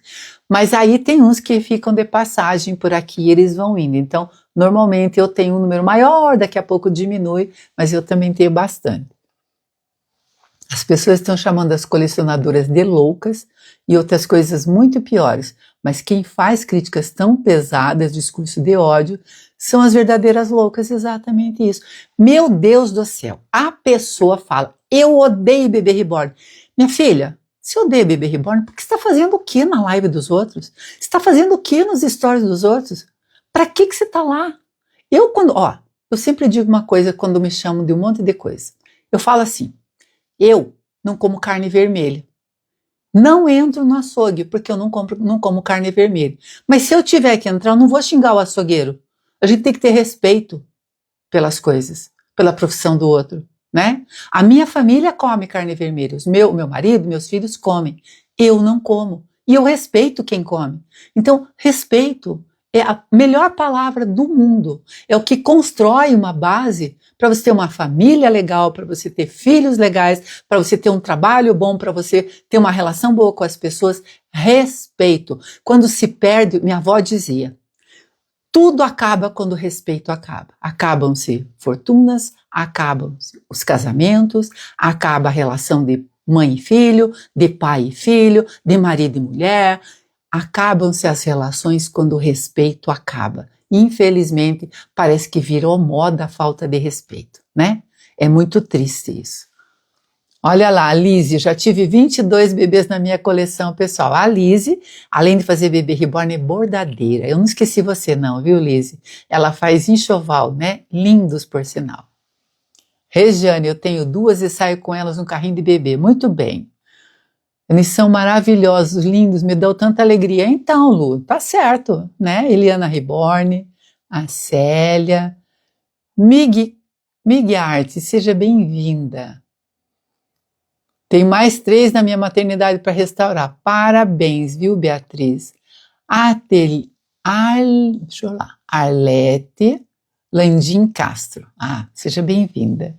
Mas aí tem uns que ficam de passagem por aqui e eles vão indo. Então, normalmente eu tenho um número maior, daqui a pouco diminui, mas eu também tenho bastante. As pessoas estão chamando as colecionadoras de loucas e outras coisas muito piores, mas quem faz críticas tão pesadas, discurso de ódio, são as verdadeiras loucas, exatamente isso. Meu Deus do céu, a pessoa fala, eu odeio bebê reborn. Minha filha, se odeia bebê reborn, por que você está fazendo o que na live dos outros? Você está fazendo o que nos stories dos outros? Para que você está lá? Eu sempre digo uma coisa quando me chamam de um monte de coisa. Eu falo assim, eu não como carne vermelha. Não entro no açougue, porque eu não como carne vermelha. Mas se eu tiver que entrar, eu não vou xingar o açougueiro. A gente tem que ter respeito pelas coisas, pela profissão do outro, né? A minha família come carne vermelha. Meu marido, meus filhos comem. Eu não como. E eu respeito quem come. Então, respeito é a melhor palavra do mundo. É o que constrói uma base para você ter uma família legal, para você ter filhos legais, para você ter um trabalho bom, para você ter uma relação boa com as pessoas. Respeito. Quando se perde, minha avó dizia, tudo acaba quando o respeito acaba. Acabam-se fortunas, acabam-se os casamentos, acaba a relação de mãe e filho, de pai e filho, de marido e mulher. Acabam-se as relações quando o respeito acaba. Infelizmente, parece que virou moda a falta de respeito, né? É muito triste isso. Olha lá, a Lise, já tive 22 bebês na minha coleção, pessoal. A Lise, além de fazer bebê reborn, é bordadeira. Eu não esqueci você não, viu, Lise? Ela faz enxoval, né? Lindos, por sinal. Regiane, eu tenho 2 e saio com elas no carrinho de bebê. Muito bem. Eles são maravilhosos, lindos, me dão tanta alegria. Então, Lu, tá certo, né? Eliana Reborn, a Célia, Mig Arte, seja bem-vinda. Tem mais 3 na minha maternidade para restaurar. Parabéns, viu, Beatriz? Deixa eu lá. Arlete Landim Castro. Ah, seja bem-vinda.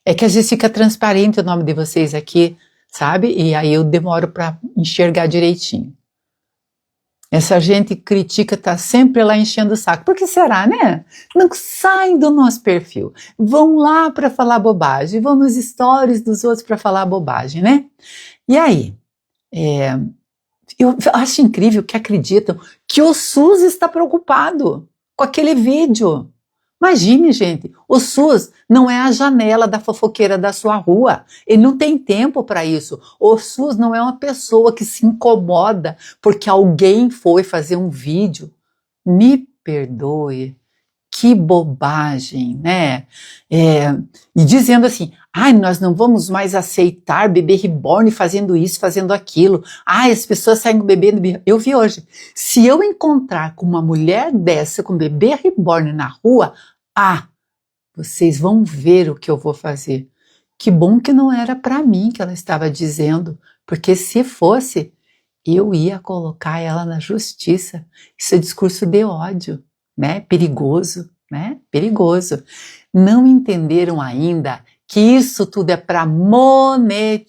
É que às vezes fica transparente o nome de vocês aqui, sabe? E aí eu demoro para enxergar direitinho. Essa gente que critica tá sempre lá enchendo o saco. Por que será, né? Não saem do nosso perfil. Vão lá para falar bobagem, vão nos stories dos outros para falar bobagem, né? E aí, eu acho incrível que acreditam que o SUS está preocupado com aquele vídeo. Imagine, gente, o SUS não é a janela da fofoqueira da sua rua. Ele não tem tempo para isso. O SUS não é uma pessoa que se incomoda porque alguém foi fazer um vídeo. Me perdoe. Que bobagem, né? E dizendo assim, ai, nós não vamos mais aceitar bebê reborn fazendo isso, fazendo aquilo. Ai, as pessoas saem com bebê. Eu vi hoje. Se eu encontrar com uma mulher dessa, com bebê reborn na rua, vocês vão ver o que eu vou fazer. Que bom que não era para mim que ela estava dizendo, porque se fosse, eu ia colocar ela na justiça. Isso é discurso de ódio, né? Perigoso, né? Perigoso. Não entenderam ainda que isso tudo é para monetizar,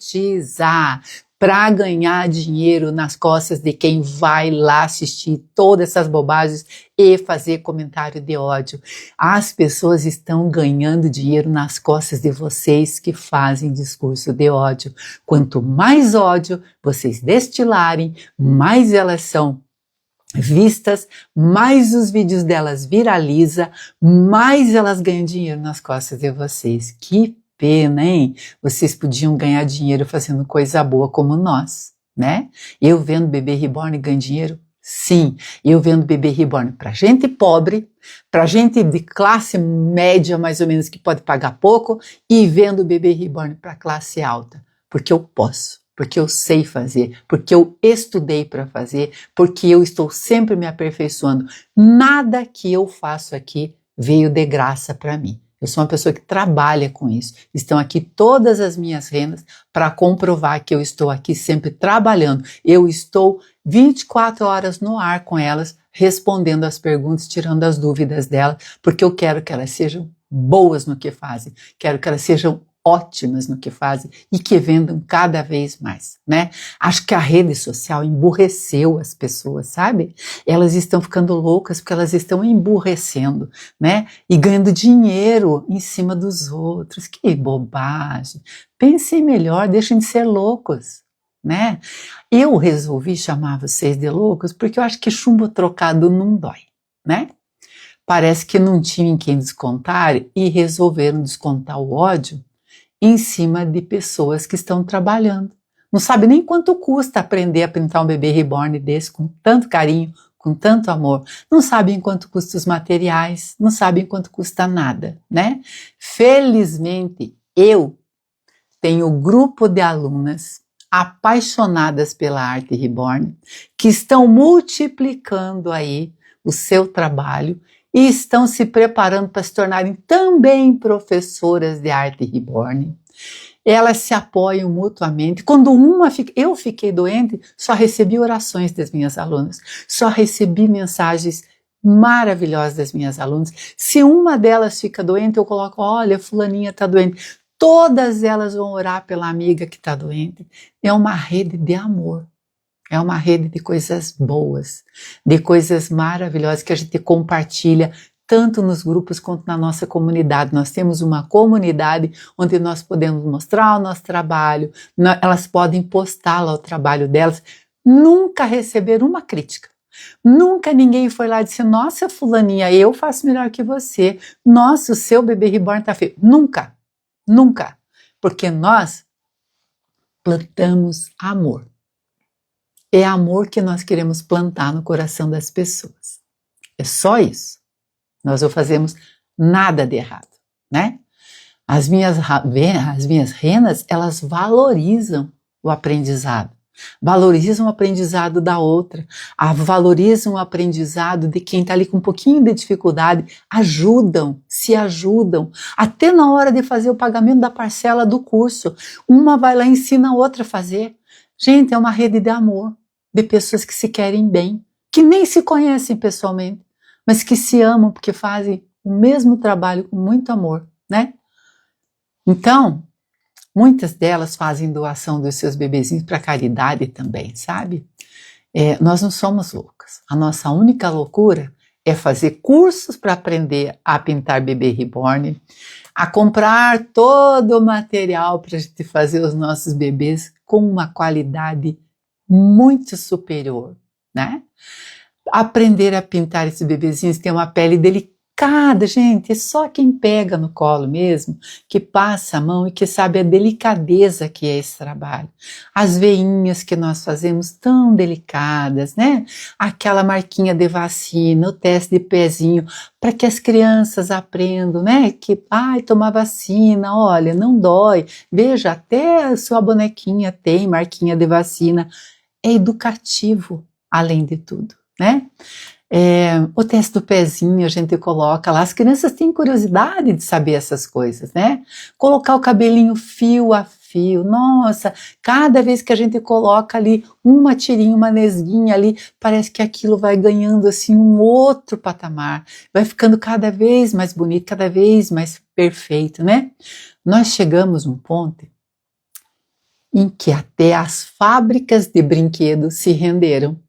para ganhar dinheiro nas costas de quem vai lá assistir todas essas bobagens e fazer comentário de ódio. As pessoas estão ganhando dinheiro nas costas de vocês que fazem discurso de ódio. Quanto mais ódio vocês destilarem, mais elas são vistas, mais os vídeos delas viralizam, mais elas ganham dinheiro nas costas de vocês. Que pena, hein? Vocês podiam ganhar dinheiro fazendo coisa boa como nós, né? Eu vendo bebê reborn ganho dinheiro? Sim, eu vendo bebê reborn para gente pobre, para gente de classe média mais ou menos que pode pagar pouco, e vendo bebê reborn para classe alta, porque eu posso. Porque eu sei fazer, porque eu estudei para fazer, porque eu estou sempre me aperfeiçoando. Nada que eu faço aqui veio de graça para mim. Eu sou uma pessoa que trabalha com isso. Estão aqui todas as minhas rendas para comprovar que eu estou aqui sempre trabalhando. Eu estou 24 horas no ar com elas, respondendo as perguntas, tirando as dúvidas delas, porque eu quero que elas sejam boas no que fazem. Quero que elas sejam ótimas no que fazem e que vendam cada vez mais, né? Acho que a rede social emburreceu as pessoas, sabe? Elas estão ficando loucas porque elas estão emburrecendo, né? E ganhando dinheiro em cima dos outros. Que bobagem! Pensem melhor, deixem de ser loucos, né? Eu resolvi chamar vocês de loucos porque eu acho que chumbo trocado não dói, né? Parece que não tinham em quem descontar e resolveram descontar o ódio em cima de pessoas que estão trabalhando. Não sabe nem quanto custa aprender a pintar um bebê reborn desse com tanto carinho, com tanto amor. Não sabem quanto custa os materiais, não sabem quanto custa nada, né? Felizmente, eu tenho um grupo de alunas apaixonadas pela arte reborn, que estão multiplicando aí o seu trabalho e estão se preparando para se tornarem também professoras de arte reborn. Elas se apoiam mutuamente. Quando eu fiquei doente, só recebi orações das minhas alunas, só recebi mensagens maravilhosas das minhas alunas. Se uma delas fica doente, eu coloco, olha, fulaninha está doente. Todas elas vão orar pela amiga que está doente. É uma rede de amor. É uma rede de coisas boas, de coisas maravilhosas que a gente compartilha tanto nos grupos quanto na nossa comunidade. Nós temos uma comunidade onde nós podemos mostrar o nosso trabalho, elas podem postar lá o trabalho delas, nunca receber uma crítica. Nunca ninguém foi lá e disse, nossa fulaninha, eu faço melhor que você, nossa, o seu bebê reborn tá feio. Nunca, nunca, porque nós plantamos amor. É amor que nós queremos plantar no coração das pessoas. É só isso. Nós não fazemos nada de errado, né? As minhas renas, elas valorizam o aprendizado. Valorizam o aprendizado da outra. Valorizam o aprendizado de quem está ali com um pouquinho de dificuldade. Ajudam, se ajudam. Até na hora de fazer o pagamento da parcela do curso. Uma vai lá e ensina a outra a fazer. Gente, é uma rede de amor. De pessoas que se querem bem, que nem se conhecem pessoalmente, mas que se amam porque fazem o mesmo trabalho com muito amor, né? Então, muitas delas fazem doação dos seus bebezinhos para caridade também, sabe? Nós não somos loucas. A nossa única loucura é fazer cursos para aprender a pintar bebê reborn, a comprar todo o material para a gente fazer os nossos bebês com uma qualidade muito superior, né? Aprender a pintar esses bebezinhos que têm uma pele delicada, gente, é só quem pega no colo mesmo, que passa a mão e que sabe a delicadeza que é esse trabalho. As veinhas que nós fazemos tão delicadas, né? Aquela marquinha de vacina, o teste de pezinho, para que as crianças aprendam, né? Que, tomar vacina, olha, não dói. Veja, até a sua bonequinha tem marquinha de vacina. É educativo, além de tudo, né? O teste do pezinho a gente coloca lá, as crianças têm curiosidade de saber essas coisas, né? Colocar o cabelinho fio a fio, nossa, cada vez que a gente coloca ali uma tirinha, uma nesguinha ali, parece que aquilo vai ganhando assim um outro patamar, vai ficando cada vez mais bonito, cada vez mais perfeito, né? Nós chegamos num ponto em que até as fábricas de brinquedos se renderam.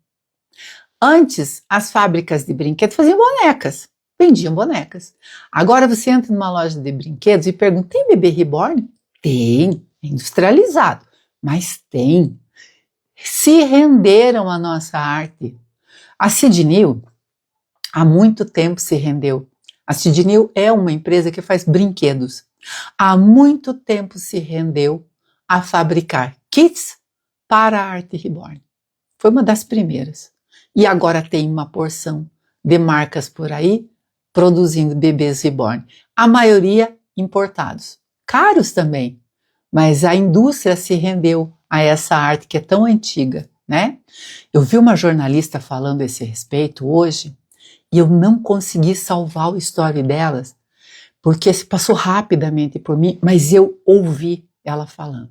Antes, as fábricas de brinquedos faziam bonecas, vendiam bonecas. Agora você entra numa loja de brinquedos e pergunta, tem bebê reborn? Tem, é industrializado, mas tem. Se renderam à nossa arte. A Sidney há muito tempo se rendeu. A Sidney é uma empresa que faz brinquedos. Há muito tempo se rendeu a fabricar kits para a arte reborn. Foi uma das primeiras. E agora tem uma porção de marcas por aí produzindo bebês reborn. A maioria importados. Caros também, mas a indústria se rendeu a essa arte que é tão antiga, né? Eu vi uma jornalista falando a esse respeito hoje e eu não consegui salvar o story delas porque se passou rapidamente por mim, mas eu ouvi ela falando.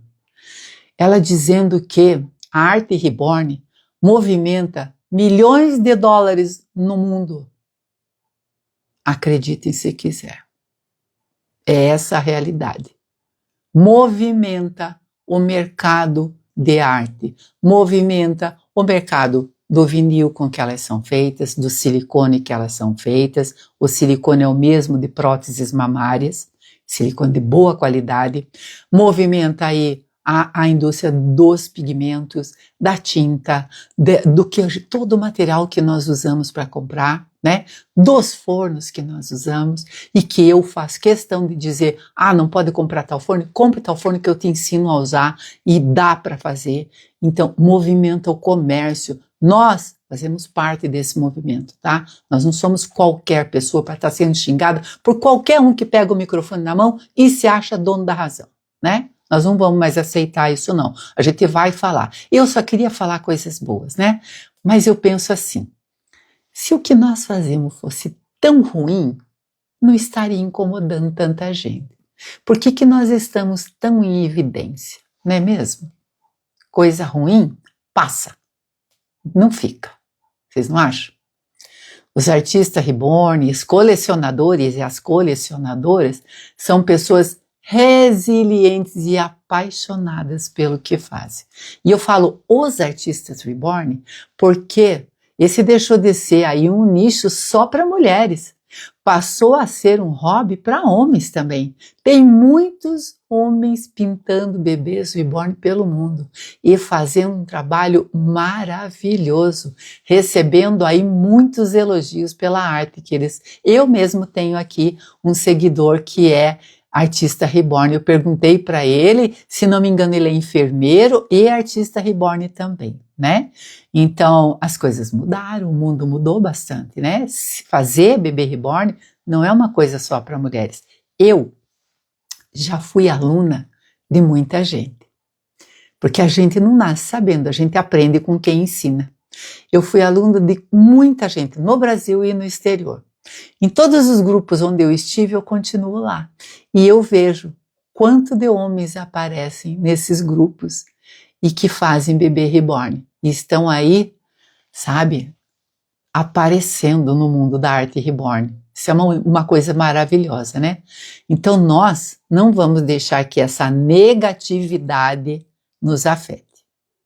Ela dizendo que a arte reborn movimenta milhões de dólares no mundo. Acreditem se quiser. É essa a realidade. Movimenta o mercado de arte, movimenta o mercado do vinil com que elas são feitas, do silicone que elas são feitas. O silicone é o mesmo de próteses mamárias, silicone de boa qualidade. Movimenta aí a indústria dos pigmentos, da tinta, todo o material que nós usamos para comprar, né? Dos fornos que nós usamos e que eu faço questão de dizer, não pode comprar tal forno, compre tal forno que eu te ensino a usar e dá para fazer. Então, movimenta o comércio. Nós fazemos parte desse movimento, tá? Nós não somos qualquer pessoa para estar sendo xingada por qualquer um que pega o microfone na mão e se acha dono da razão, né? Nós não vamos mais aceitar isso, não. A gente vai falar. Eu só queria falar coisas boas, né? Mas eu penso assim, se o que nós fazemos fosse tão ruim, não estaria incomodando tanta gente. Por que nós estamos tão em evidência, não é mesmo? Coisa ruim passa, não fica. Vocês não acham? Os artistas reborn, os colecionadores e as colecionadoras são pessoas resilientes e apaixonadas pelo que fazem. E eu falo os artistas reborn porque esse deixou de ser aí um nicho só para mulheres. Passou a ser um hobby para homens também. Tem muitos homens pintando bebês reborn pelo mundo e fazendo um trabalho maravilhoso, recebendo aí muitos elogios pela arte que eles... Eu mesmo tenho aqui um seguidor que é artista reborn. Eu perguntei para ele, se não me engano ele é enfermeiro e artista reborn também, né? Então as coisas mudaram, o mundo mudou bastante, né? Fazer bebê reborn não é uma coisa só para mulheres. Eu já fui aluna de muita gente, porque a gente não nasce sabendo, a gente aprende com quem ensina. Eu fui aluna de muita gente no Brasil e no exterior. Em todos os grupos onde eu estive, eu continuo lá. E eu vejo quanto de homens aparecem nesses grupos e que fazem bebê reborn. E estão aí, sabe, aparecendo no mundo da arte reborn. Isso é uma coisa maravilhosa, né? Então nós não vamos deixar que essa negatividade nos afete.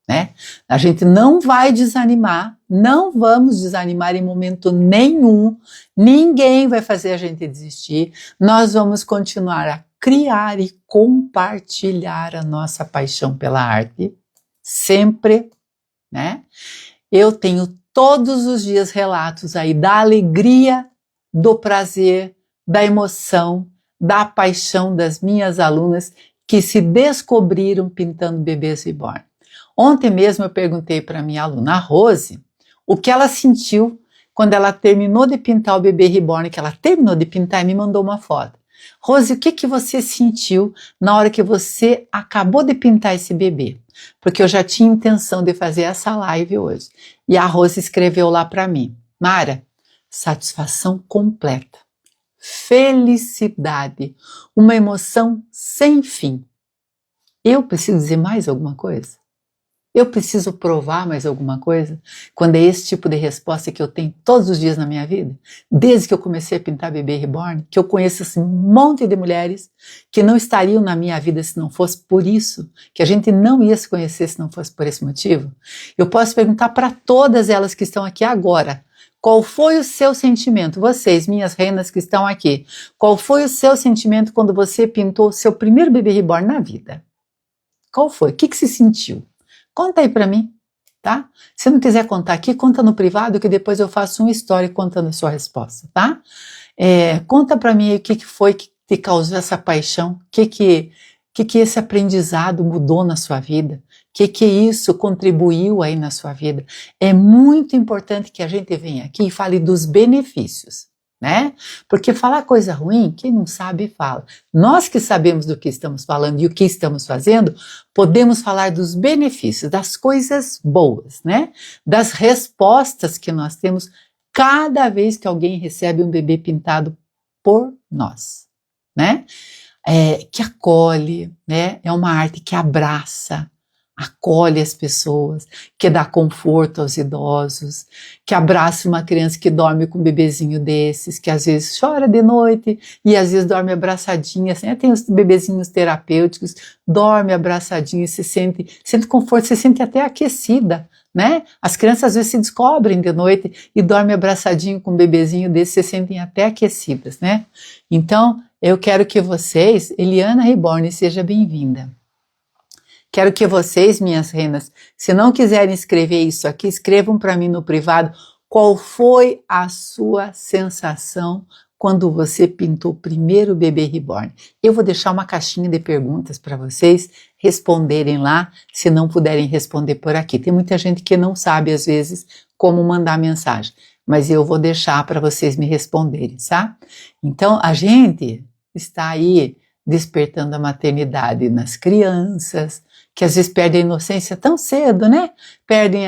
né? A gente não vai desanimar, não vamos desanimar em momento nenhum, ninguém vai fazer a gente desistir, nós vamos continuar a criar e compartilhar a nossa paixão pela arte, sempre, né? Eu tenho todos os dias relatos aí da alegria, do prazer, da emoção, da paixão das minhas alunas que se descobriram pintando bebês reborn. Ontem mesmo eu perguntei para minha aluna Rose o que ela sentiu quando ela terminou de pintar o bebê reborn, que ela terminou de pintar e me mandou uma foto. Rose, o que você sentiu na hora que você acabou de pintar esse bebê? Porque eu já tinha intenção de fazer essa live hoje. E a Rose escreveu lá para mim: Mara, satisfação completa, felicidade, uma emoção sem fim. Eu preciso dizer mais alguma coisa? Eu preciso provar mais alguma coisa? Quando é esse tipo de resposta que eu tenho todos os dias na minha vida, desde que eu comecei a pintar bebê reborn, que eu conheço assim, um monte de mulheres que não estariam na minha vida se não fosse por isso, que a gente não ia se conhecer se não fosse por esse motivo. Eu posso perguntar para todas elas que estão aqui agora: qual foi o seu sentimento? Vocês, minhas reinas que estão aqui, qual foi o seu sentimento quando você pintou o seu primeiro bebê reborn na vida? Qual foi? O que se sentiu? Conta aí pra mim, tá? Se não quiser contar aqui, conta no privado que depois eu faço uma história contando a sua resposta, tá? Conta pra mim aí o que foi que te causou essa paixão, o que esse aprendizado mudou na sua vida, o que isso contribuiu aí na sua vida. É muito importante que a gente venha aqui e fale dos benefícios, né? Porque falar coisa ruim, quem não sabe fala. Nós que sabemos do que estamos falando e o que estamos fazendo, podemos falar dos benefícios, das coisas boas, né? Das respostas que nós temos cada vez que alguém recebe um bebê pintado por nós, né? Que acolhe, né? É uma arte que abraça, acolhe as pessoas, que dá conforto aos idosos, que abraça uma criança que dorme com um bebezinho desses, que às vezes chora de noite e às vezes dorme abraçadinha, assim, tem os bebezinhos terapêuticos, dorme abraçadinha, se sente conforto, se sente até aquecida, né? As crianças às vezes se descobrem de noite e dormem abraçadinho com um bebezinho desse, se sentem até aquecidas, né? Então, eu quero que vocês, Eliana Reborn, seja bem-vinda. Quero que vocês, minhas renas, se não quiserem escrever isso aqui, escrevam para mim no privado qual foi a sua sensação quando você pintou o primeiro bebê reborn. Eu vou deixar uma caixinha de perguntas para vocês responderem lá, se não puderem responder por aqui. Tem muita gente que não sabe, às vezes, como mandar mensagem, mas eu vou deixar para vocês me responderem, tá? Então, a gente está aí despertando a maternidade nas crianças, que às vezes perdem a inocência tão cedo, né? Perdem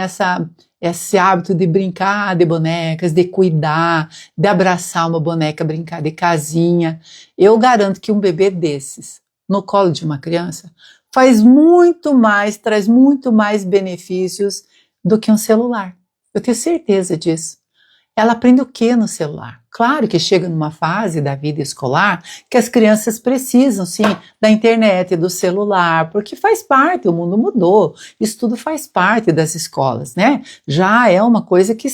esse hábito de brincar de bonecas, de cuidar, de abraçar uma boneca, brincar de casinha. Eu garanto que um bebê desses, no colo de uma criança, faz muito mais, traz muito mais benefícios do que um celular. Eu tenho certeza disso. Ela aprende o que no celular? Claro que chega numa fase da vida escolar que as crianças precisam, sim, da internet, do celular, porque faz parte, o mundo mudou, isso tudo faz parte das escolas, né? Já é uma coisa que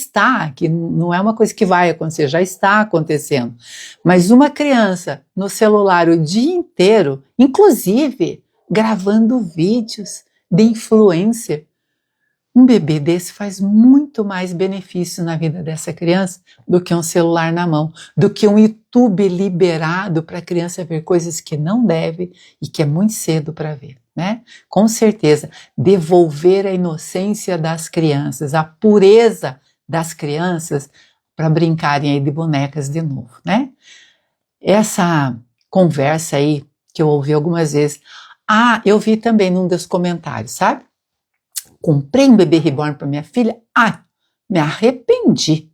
não é uma coisa que vai acontecer, já está acontecendo. Mas uma criança no celular o dia inteiro, inclusive gravando vídeos de influencer, um bebê desse faz muito mais benefício na vida dessa criança do que um celular na mão, do que um YouTube liberado para a criança ver coisas que não deve e que é muito cedo para ver, né? Com certeza, devolver a inocência das crianças, a pureza das crianças para brincarem aí de bonecas de novo, né? Essa conversa aí que eu ouvi algumas vezes, eu vi também num dos comentários, sabe? Comprei um bebê reborn para minha filha, me arrependi,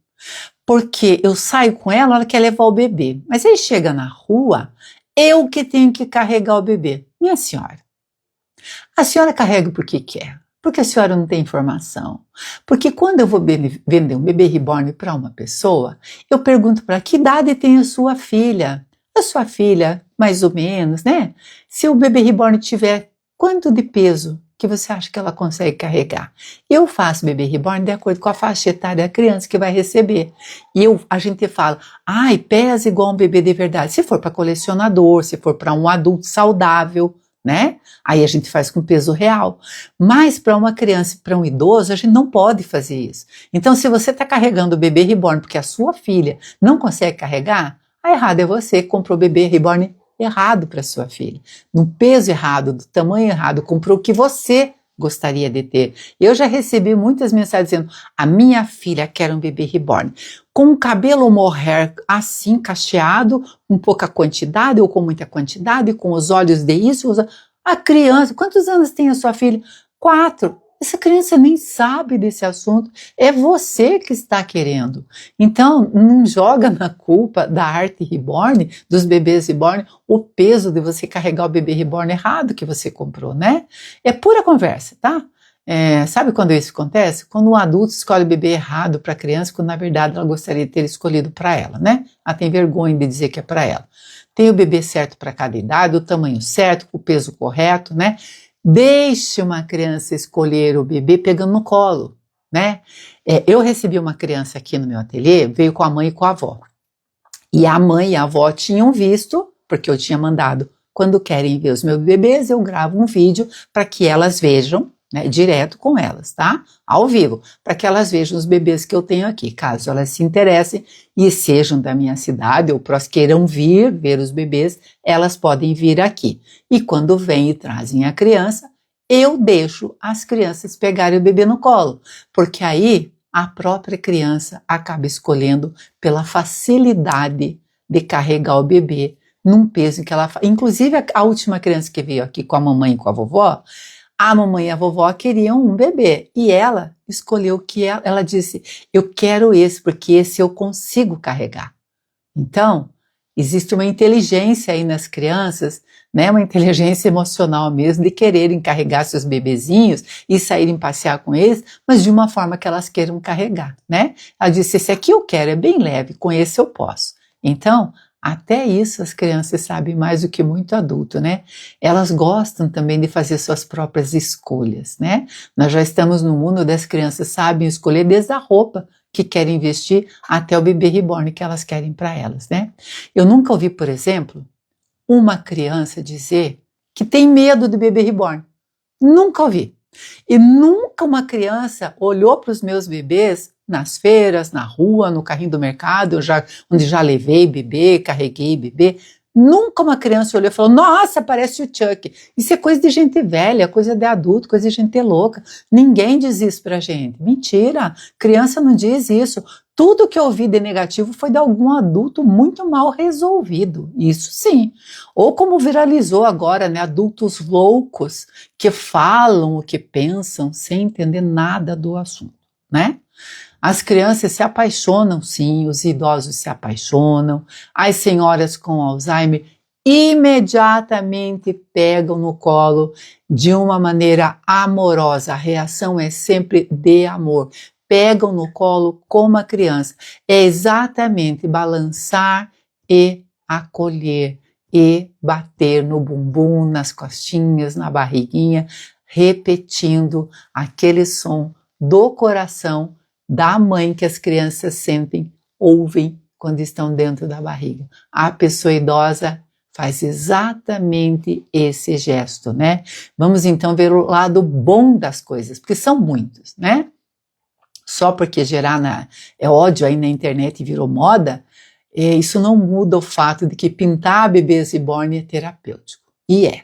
porque eu saio com ela, ela quer levar o bebê, mas aí chega na rua, eu que tenho que carregar o bebê. Minha senhora, a senhora carrega porque quer, porque a senhora não tem informação, porque quando eu vou vender um bebê reborn para uma pessoa, eu pergunto para que idade tem a sua filha, mais ou menos, né? Se o bebê reborn tiver quanto de peso, que você acha que ela consegue carregar? Eu faço bebê reborn de acordo com a faixa etária da criança que vai receber. E a gente fala, ai, pesa igual um bebê de verdade. Se for para colecionador, se for para um adulto saudável, né? Aí a gente faz com peso real. Mas para uma criança e para um idoso, a gente não pode fazer isso. Então, se você está carregando o bebê reborn porque a sua filha não consegue carregar, a errado é você que comprou o bebê reborn errado para sua filha, no peso errado, do tamanho errado, comprou o que você gostaria de ter. Eu já recebi muitas mensagens dizendo, a minha filha quer um bebê reborn, com o cabelo mohair assim, cacheado, com pouca quantidade ou com muita quantidade, com os olhos de isso, a criança, quantos anos tem a sua filha? 4. Essa criança nem sabe desse assunto, é você que está querendo. Então, não joga na culpa da arte reborn, dos bebês reborn, o peso de você carregar o bebê reborn errado que você comprou, né? É pura conversa, tá? Sabe quando isso acontece? Quando um adulto escolhe o bebê errado para a criança, quando na verdade ela gostaria de ter escolhido para ela, né? Ela tem vergonha de dizer que é para ela. Tem o bebê certo para cada idade, o tamanho certo, o peso correto, né? Deixe uma criança escolher o bebê pegando no colo, né? Eu recebi uma criança aqui no meu ateliê, veio com a mãe e com a avó. E a mãe e a avó tinham visto, porque eu tinha mandado, quando querem ver os meus bebês, eu gravo um vídeo para que elas vejam, né, direto com elas, tá? Ao vivo, para que elas vejam os bebês que eu tenho aqui, caso elas se interessem e sejam da minha cidade ou queiram vir ver os bebês, elas podem vir aqui. E quando vêm e trazem a criança, eu deixo as crianças pegarem o bebê no colo, porque aí a própria criança acaba escolhendo pela facilidade de carregar o bebê num peso que ela faz. Inclusive a última criança que veio aqui com a mamãe e com a vovó, a mamãe e a vovó queriam um bebê e ela escolheu que ela disse, eu quero esse porque esse eu consigo carregar. Então, existe uma inteligência aí nas crianças, né, uma inteligência emocional mesmo, de quererem carregar seus bebezinhos e saírem passear com eles, mas de uma forma que elas queiram carregar, né? Ela disse, esse aqui eu quero, é bem leve, com esse eu posso. Então, até isso as crianças sabem mais do que muito adulto, né? Elas gostam também de fazer suas próprias escolhas, né? Nós já estamos no mundo das crianças sabem escolher desde a roupa que querem vestir até o bebê reborn que elas querem para elas, né? Eu nunca ouvi, por exemplo, uma criança dizer que tem medo do bebê reborn. Nunca ouvi. E nunca uma criança olhou para os meus bebês nas feiras, na rua, no carrinho do mercado, onde já levei bebê, carreguei bebê. Nunca uma criança olhou e falou, nossa, parece o Chuck. Isso é coisa de gente velha, coisa de adulto, coisa de gente louca. Ninguém diz isso pra gente. Mentira, criança não diz isso. Tudo que eu ouvi de negativo foi de algum adulto muito mal resolvido. Isso sim. Ou como viralizou agora, né? Adultos loucos que falam o que pensam sem entender nada do assunto, né? As crianças se apaixonam, sim, os idosos se apaixonam, as senhoras com Alzheimer imediatamente pegam no colo de uma maneira amorosa. A reação é sempre de amor. Pegam no colo como a criança. É exatamente balançar e acolher e bater no bumbum, nas costinhas, na barriguinha, repetindo aquele som do coração da mãe que as crianças sentem, ouvem quando estão dentro da barriga. A pessoa idosa faz exatamente esse gesto, né? Vamos então ver o lado bom das coisas, porque são muitos, né? Só porque gerar ódio aí na internet virou moda, isso não muda o fato de que pintar bebês reborn é terapêutico. E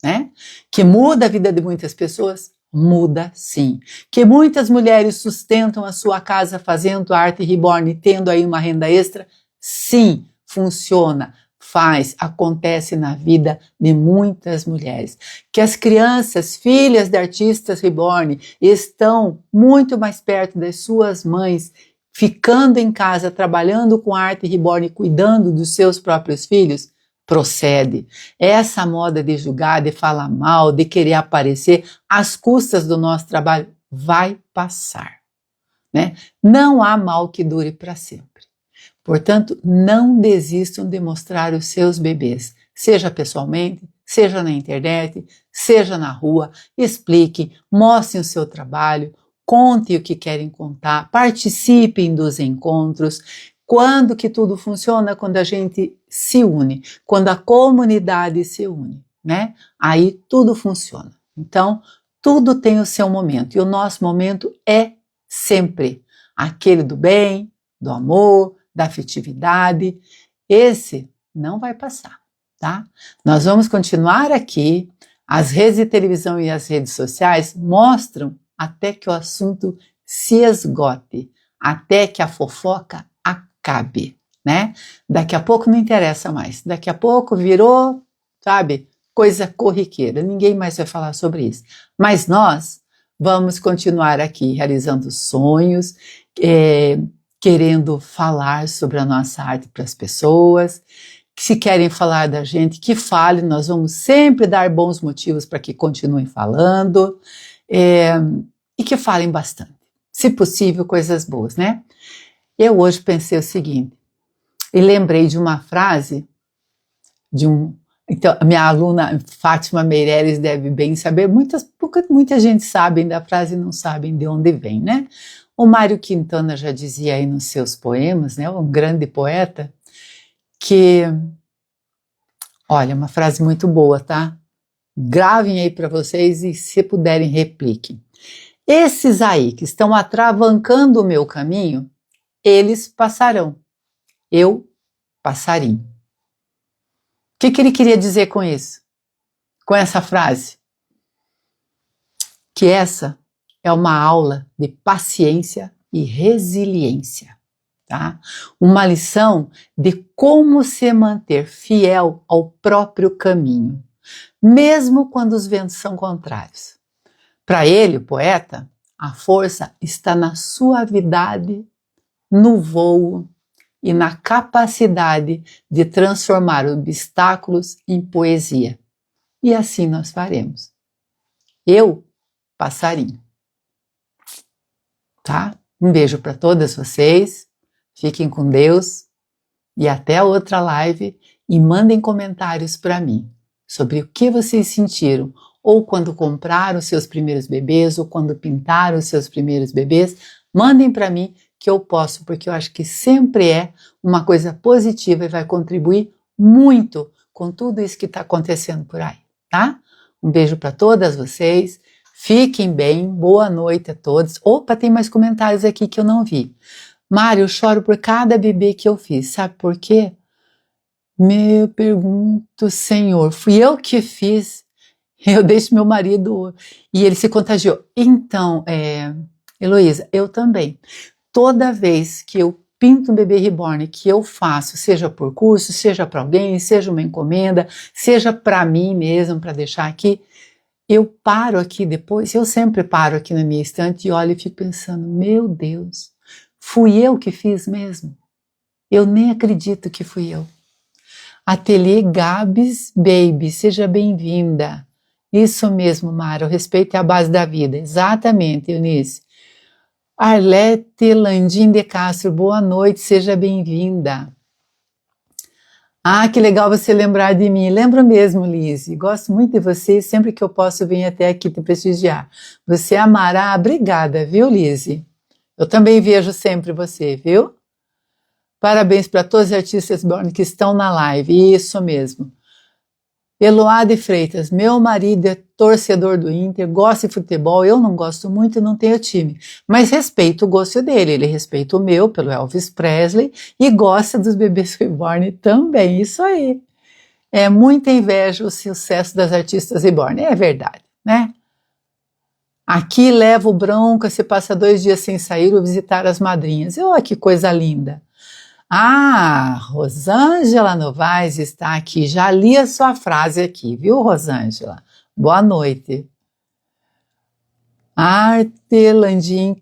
né? Que muda a vida de muitas pessoas? Muda sim. Que muitas mulheres sustentam a sua casa fazendo arte reborn, tendo aí uma renda extra? Sim, funciona, acontece na vida de muitas mulheres. Que as crianças, filhas de artistas reborn, estão muito mais perto das suas mães, ficando em casa, trabalhando com arte reborn, cuidando dos seus próprios filhos? Procede. Essa moda de julgar, de falar mal, de querer aparecer às custas do nosso trabalho vai passar, né? Não há mal que dure para sempre. Portanto, não desistam de mostrar os seus bebês, seja pessoalmente, seja na internet, seja na rua, expliquem, mostrem o seu trabalho, contem o que querem contar, participem dos encontros. Quando que tudo funciona? Quando a gente se une, quando a comunidade se une, né? Aí tudo funciona. Então, tudo tem o seu momento e o nosso momento é sempre aquele do bem, do amor, da afetividade. Esse não vai passar, tá? Nós vamos continuar aqui. As redes de televisão e as redes sociais mostram até que o assunto se esgote, até que a fofoca acabe, né? Daqui a pouco não interessa mais. Daqui a pouco virou, sabe, coisa corriqueira. Ninguém mais vai falar sobre isso. Mas nós vamos continuar aqui realizando sonhos, querendo falar sobre a nossa arte para as pessoas. Se querem falar da gente, que fale, nós vamos sempre dar bons motivos para que continuem falando, e que falem bastante. Se possível, coisas boas, né? Eu hoje pensei o seguinte, e lembrei de uma frase então, a minha aluna Fátima Meireles deve bem saber, muita gente sabe da frase e não sabem de onde vem, né? O Mário Quintana já dizia aí nos seus poemas, né, um grande poeta, que, olha, uma frase muito boa, tá? Gravem aí para vocês e, se puderem, repliquem. Esses aí que estão atravancando o meu caminho, eles passarão. Eu, passarinho. O que ele queria dizer com isso? Com essa frase? Que essa é uma aula de paciência e resiliência, tá? Uma lição de como se manter fiel ao próprio caminho, mesmo quando os ventos são contrários. Para ele, o poeta, a força está na suavidade, no voo e na capacidade de transformar obstáculos em poesia. E assim nós faremos. Eu, passarinho. Tá? Um beijo para todas vocês. Fiquem com Deus. E até a outra live. E mandem comentários para mim sobre o que vocês sentiram. Ou quando compraram os seus primeiros bebês, ou quando pintaram os seus primeiros bebês. Mandem para mim, que eu posso, porque eu acho que sempre é uma coisa positiva e vai contribuir muito com tudo isso que está acontecendo por aí, tá? Um beijo para todas vocês, fiquem bem, boa noite a todos. Opa, tem mais comentários aqui que eu não vi. Mário, eu choro por cada bebê que eu fiz, sabe por quê? Eu pergunto, Senhor, fui eu que fiz, eu deixo meu marido e ele se contagiou. Então, Heloísa, eu também. Toda vez que eu pinto um bebê reborn, que eu faço, seja por curso, seja para alguém, seja uma encomenda, seja para mim mesmo, para deixar aqui, eu paro aqui depois, eu sempre paro aqui na minha estante e olho e fico pensando, meu Deus, fui eu que fiz mesmo? Eu nem acredito que fui eu. Ateliê Gabs Baby, seja bem-vinda. Isso mesmo, Mara, o respeito é a base da vida. Exatamente, Eunice. Arlete Landim de Castro, boa noite, seja bem-vinda. Ah, que legal você lembrar de mim. Lembro mesmo, Lise. Gosto muito de você, sempre que eu posso vir até aqui te prestigiar. Você amará, obrigada, viu, Lise? Eu também vejo sempre você, viu? Parabéns para todos os artistas born que estão na live, isso mesmo. Eloá de Freitas, meu marido é torcedor do Inter, gosta de futebol, eu não gosto muito e não tenho time, mas respeito o gosto dele, ele respeita o meu pelo Elvis Presley e gosta dos bebês reborn também, isso aí. É muita inveja o sucesso das artistas reborn, é verdade, né? Aqui levo bronca, se passa 2 dias sem sair ou visitar as madrinhas, olha que coisa linda. Ah, Rosângela Novaes está aqui, já li a sua frase aqui, viu, Rosângela? Boa noite. Arlete Landim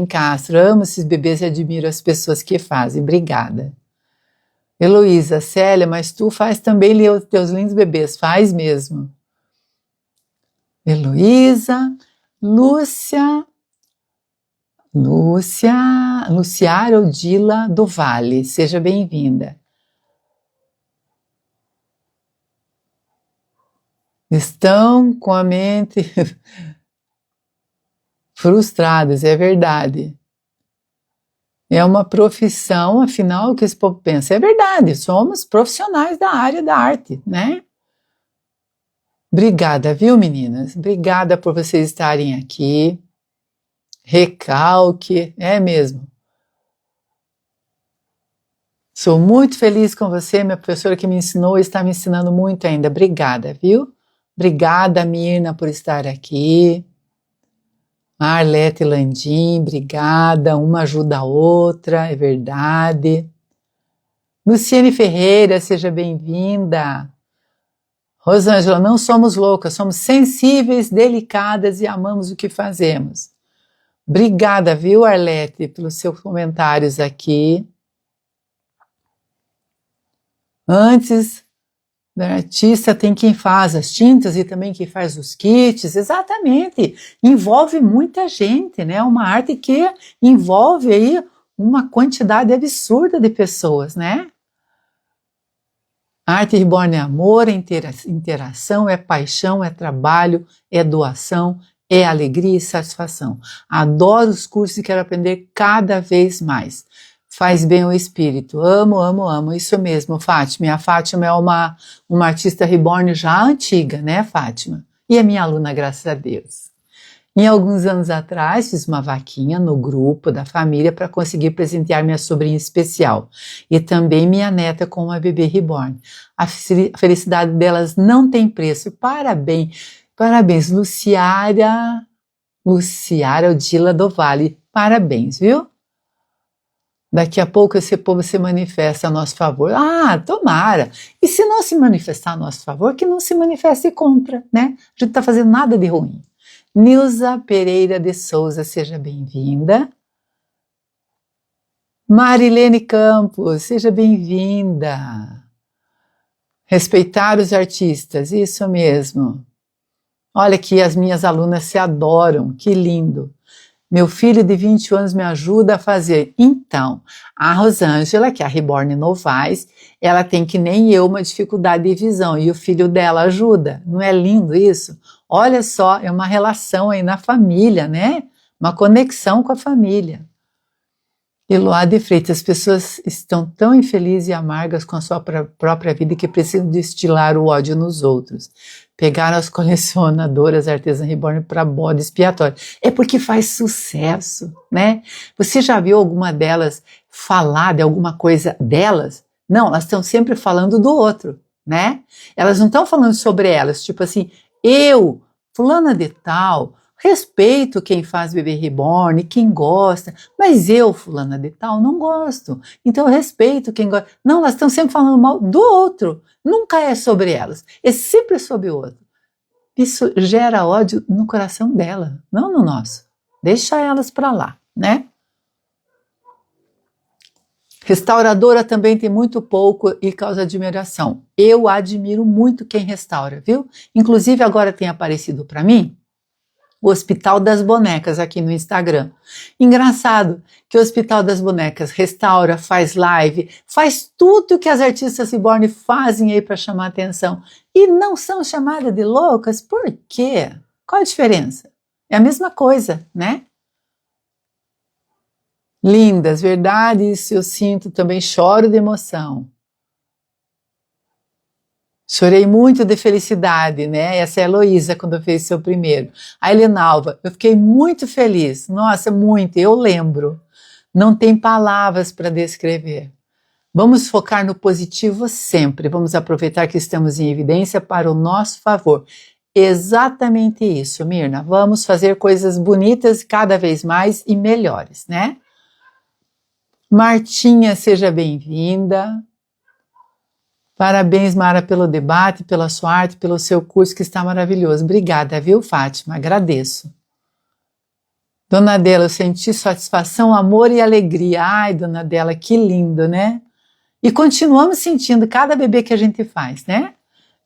Castro, amo esses bebês e admiro as pessoas que fazem, obrigada. Heloísa, Célia, mas tu faz também ler os teus lindos bebês, faz mesmo. Heloísa, Luciara Odila do Vale, seja bem-vinda. Estão com a mente frustradas, é verdade. É uma profissão, afinal, o que esse povo pensa? É verdade, somos profissionais da área da arte, né? Obrigada, viu, meninas? Obrigada por vocês estarem aqui. Recalque, é mesmo. Sou muito feliz com você, minha professora que me ensinou e está me ensinando muito ainda. Obrigada, viu? Obrigada, Mirna, por estar aqui. Arlete Landim, obrigada. Uma ajuda a outra, é verdade. Luciane Ferreira, seja bem-vinda. Rosângela, não somos loucas, somos sensíveis, delicadas e amamos o que fazemos. Obrigada, viu, Arlete, pelos seus comentários aqui. Antes do artista tem quem faz as tintas e também quem faz os kits, exatamente. Envolve muita gente, né? Uma arte que envolve aí uma quantidade absurda de pessoas, né? A arte reborn é amor, é interação, é paixão, é trabalho, é doação, é alegria e satisfação. Adoro os cursos e quero aprender cada vez mais. Faz bem ao espírito. Amo, amo, amo. Isso mesmo, Fátima. A Fátima é uma artista reborn já antiga, né, Fátima? E é minha aluna, graças a Deus. Em alguns anos atrás, fiz uma vaquinha no grupo da família para conseguir presentear minha sobrinha especial e também minha neta com uma bebê reborn. A felicidade delas não tem preço. Parabéns, parabéns, Luciara Odila do Vale. Parabéns, viu? Daqui a pouco esse povo se manifesta a nosso favor. Ah, tomara! E se não se manifestar a nosso favor, que não se manifeste contra, né? A gente não está fazendo nada de ruim. Nilza Pereira de Souza, seja bem-vinda. Marilene Campos, seja bem-vinda. Respeitar os artistas, isso mesmo. Olha que as minhas alunas se adoram, que lindo. Meu filho de 20 anos me ajuda a fazer. Então, a Rosângela, que é a Reborn Novaes, ela tem que nem eu uma dificuldade de visão e o filho dela ajuda. Não é lindo isso? Olha só, é uma relação aí na família, né? Uma conexão com a família. Eloá de Freitas, as pessoas estão tão infelizes e amargas com a sua própria vida que precisam destilar o ódio nos outros. Pegaram as colecionadoras Artesã Reborn para bode expiatório. É porque faz sucesso, né? Você já viu alguma delas falar de alguma coisa delas? Não, elas estão sempre falando do outro, né? Elas não estão falando sobre elas, tipo assim, eu, fulana de tal, respeito quem faz bebê reborn, quem gosta, mas eu, fulana de tal, não gosto. Então eu respeito quem gosta. Não, elas estão sempre falando mal do outro. Nunca é sobre elas, é sempre sobre o outro. Isso gera ódio no coração dela, não no nosso. Deixa elas para lá, né? Restauradora também tem muito pouco e causa admiração. Eu admiro muito quem restaura, viu? Inclusive agora tem aparecido para mim o Hospital das Bonecas aqui no Instagram. Engraçado que o Hospital das Bonecas restaura, faz live, faz tudo que as artistas reborn fazem aí para chamar atenção. E não são chamadas de loucas, por quê? Qual a diferença? É a mesma coisa, né? Lindas, verdade, isso eu sinto, também choro de emoção. Chorei muito de felicidade, né? Essa é a Heloísa, quando fez seu primeiro. A Helenalva, eu fiquei muito feliz. Nossa, muito, eu lembro. Não tem palavras para descrever. Vamos focar no positivo sempre. Vamos aproveitar que estamos em evidência para o nosso favor. Exatamente isso, Mirna. Vamos fazer coisas bonitas cada vez mais e melhores, né? Martinha, seja bem-vinda. Parabéns, Mara, pelo debate, pela sua arte, pelo seu curso que está maravilhoso. Obrigada, viu, Fátima? Agradeço. Dona Adela, eu senti satisfação, amor e alegria. Ai, Dona Adela, que lindo, né? E continuamos sentindo cada bebê que a gente faz, né?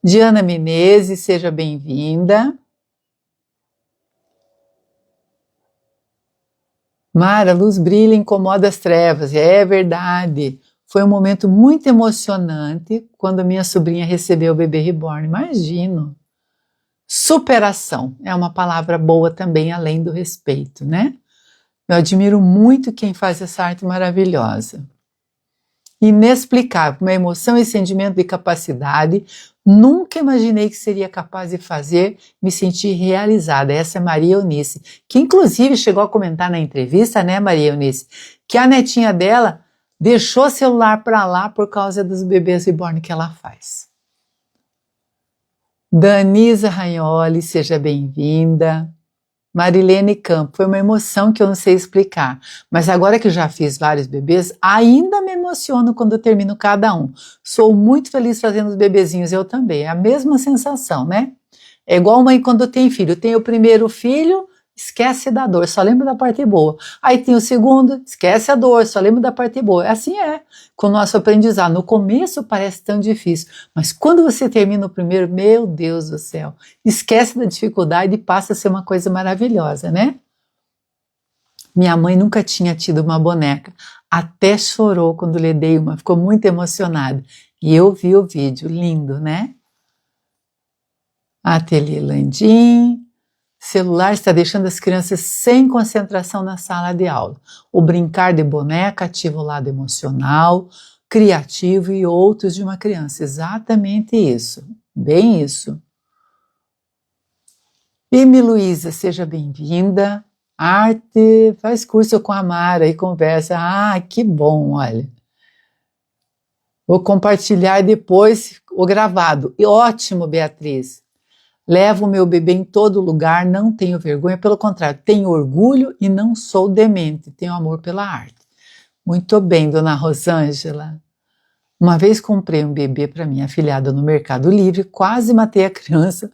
Diana Menezes, seja bem-vinda. Mara, luz brilha, incomoda as trevas. É verdade. Foi um momento muito emocionante quando a minha sobrinha recebeu o bebê reborn. Imagino. Superação é uma palavra boa também, além do respeito, né? Eu admiro muito quem faz essa arte maravilhosa. Inexplicável, uma emoção e sentimento de capacidade. Nunca imaginei que seria capaz de fazer, me sentir realizada. Essa é Maria Eunice, que inclusive chegou a comentar na entrevista, né, Maria Eunice, que a netinha dela deixou o celular para lá por causa dos bebês reborn que ela faz. Danisa Ragnoli, seja bem-vinda. Marilene Campo, foi uma emoção que eu não sei explicar, mas agora que já fiz vários bebês, ainda me emociono quando eu termino cada um. Sou muito feliz fazendo os bebezinhos, eu também, é a mesma sensação, né? É igual mãe quando tem filho, tem o primeiro filho, esquece da dor, só lembra da parte boa. Aí tem o segundo, esquece a dor, só lembra da parte boa. Assim é com o nosso aprendizado. No começo parece tão difícil, mas quando você termina o primeiro, meu Deus do céu, esquece da dificuldade e passa a ser uma coisa maravilhosa, né? Minha mãe nunca tinha tido uma boneca, até chorou quando lhe dei uma, ficou muito emocionada. E eu vi o vídeo, lindo, né? Ateliê Landim. Celular está deixando as crianças sem concentração na sala de aula. O brincar de boneca ativa o lado emocional, criativo e outros de uma criança. Exatamente isso. Bem isso. Amy Luísa, seja bem-vinda. Arte, faz curso com a Mara e conversa. Ah, que bom, olha. Vou compartilhar depois o gravado. E ótimo, Beatriz. Levo o meu bebê em todo lugar, não tenho vergonha, pelo contrário, tenho orgulho e não sou demente, tenho amor pela arte. Muito bem, dona Rosângela. Uma vez comprei um bebê para minha afilhada no Mercado Livre, quase matei a criança.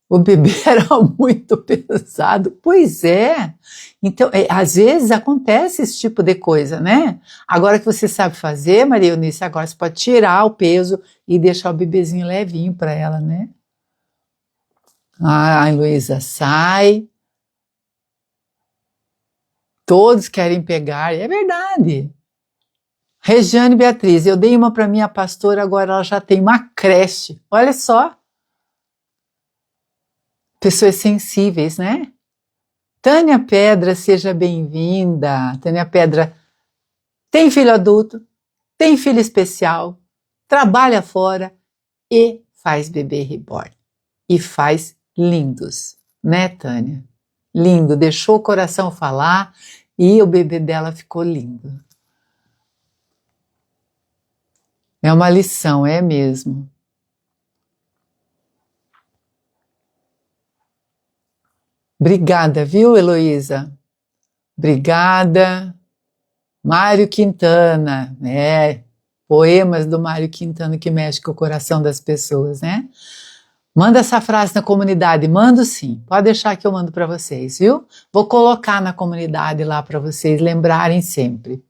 O bebê era muito pesado. Pois é. Então, às vezes acontece esse tipo de coisa, né? Agora que você sabe fazer, Maria Eunice, agora você pode tirar o peso e deixar o bebezinho levinho para ela, né? A Luísa sai, todos querem pegar, é verdade. Regiane Beatriz, eu dei uma para minha pastora, agora ela já tem uma creche. Olha só. Pessoas sensíveis, né? Tânia Pedra, seja bem-vinda. Tânia Pedra tem filho adulto, tem filho especial, trabalha fora e faz bebê reborn. E faz lindos, né, Tânia? Lindo, deixou o coração falar e o bebê dela ficou lindo. É uma lição, é mesmo. Obrigada, viu, Heloísa? Obrigada. Mário Quintana, né? Poemas do Mário Quintana que mexe com o coração das pessoas, né? Manda essa frase na comunidade, mando sim, pode deixar que eu mando para vocês, viu? Vou colocar na comunidade lá para vocês lembrarem sempre.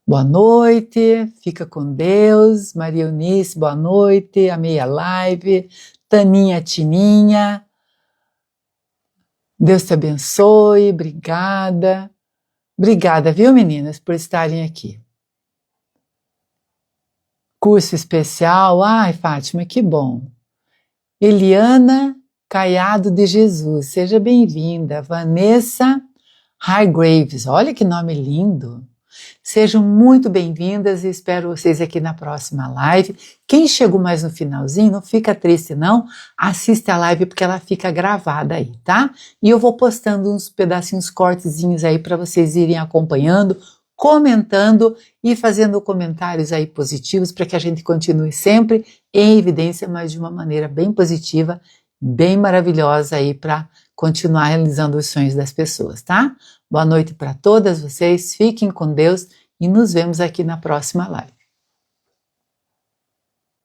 Boa noite, fica com Deus. Maria Eunice, boa noite, amei a live. Taninha Tininha, Deus te abençoe, obrigada. Obrigada, viu, meninas, por estarem aqui. Curso especial, ai, Fátima, que bom. Eliana Caiado de Jesus, seja bem-vinda. Vanessa Hargraves, olha que nome lindo. Sejam muito bem-vindas e espero vocês aqui na próxima live. Quem chegou mais no finalzinho, não fica triste não, assista a live porque ela fica gravada aí, tá? E eu vou postando uns pedacinhos, cortezinhos aí para vocês irem acompanhando, comentando e fazendo comentários aí positivos para que a gente continue sempre em evidência, mas de uma maneira bem positiva, bem maravilhosa aí para continuar realizando os sonhos das pessoas, tá? Boa noite para todas vocês, fiquem com Deus e nos vemos aqui na próxima live.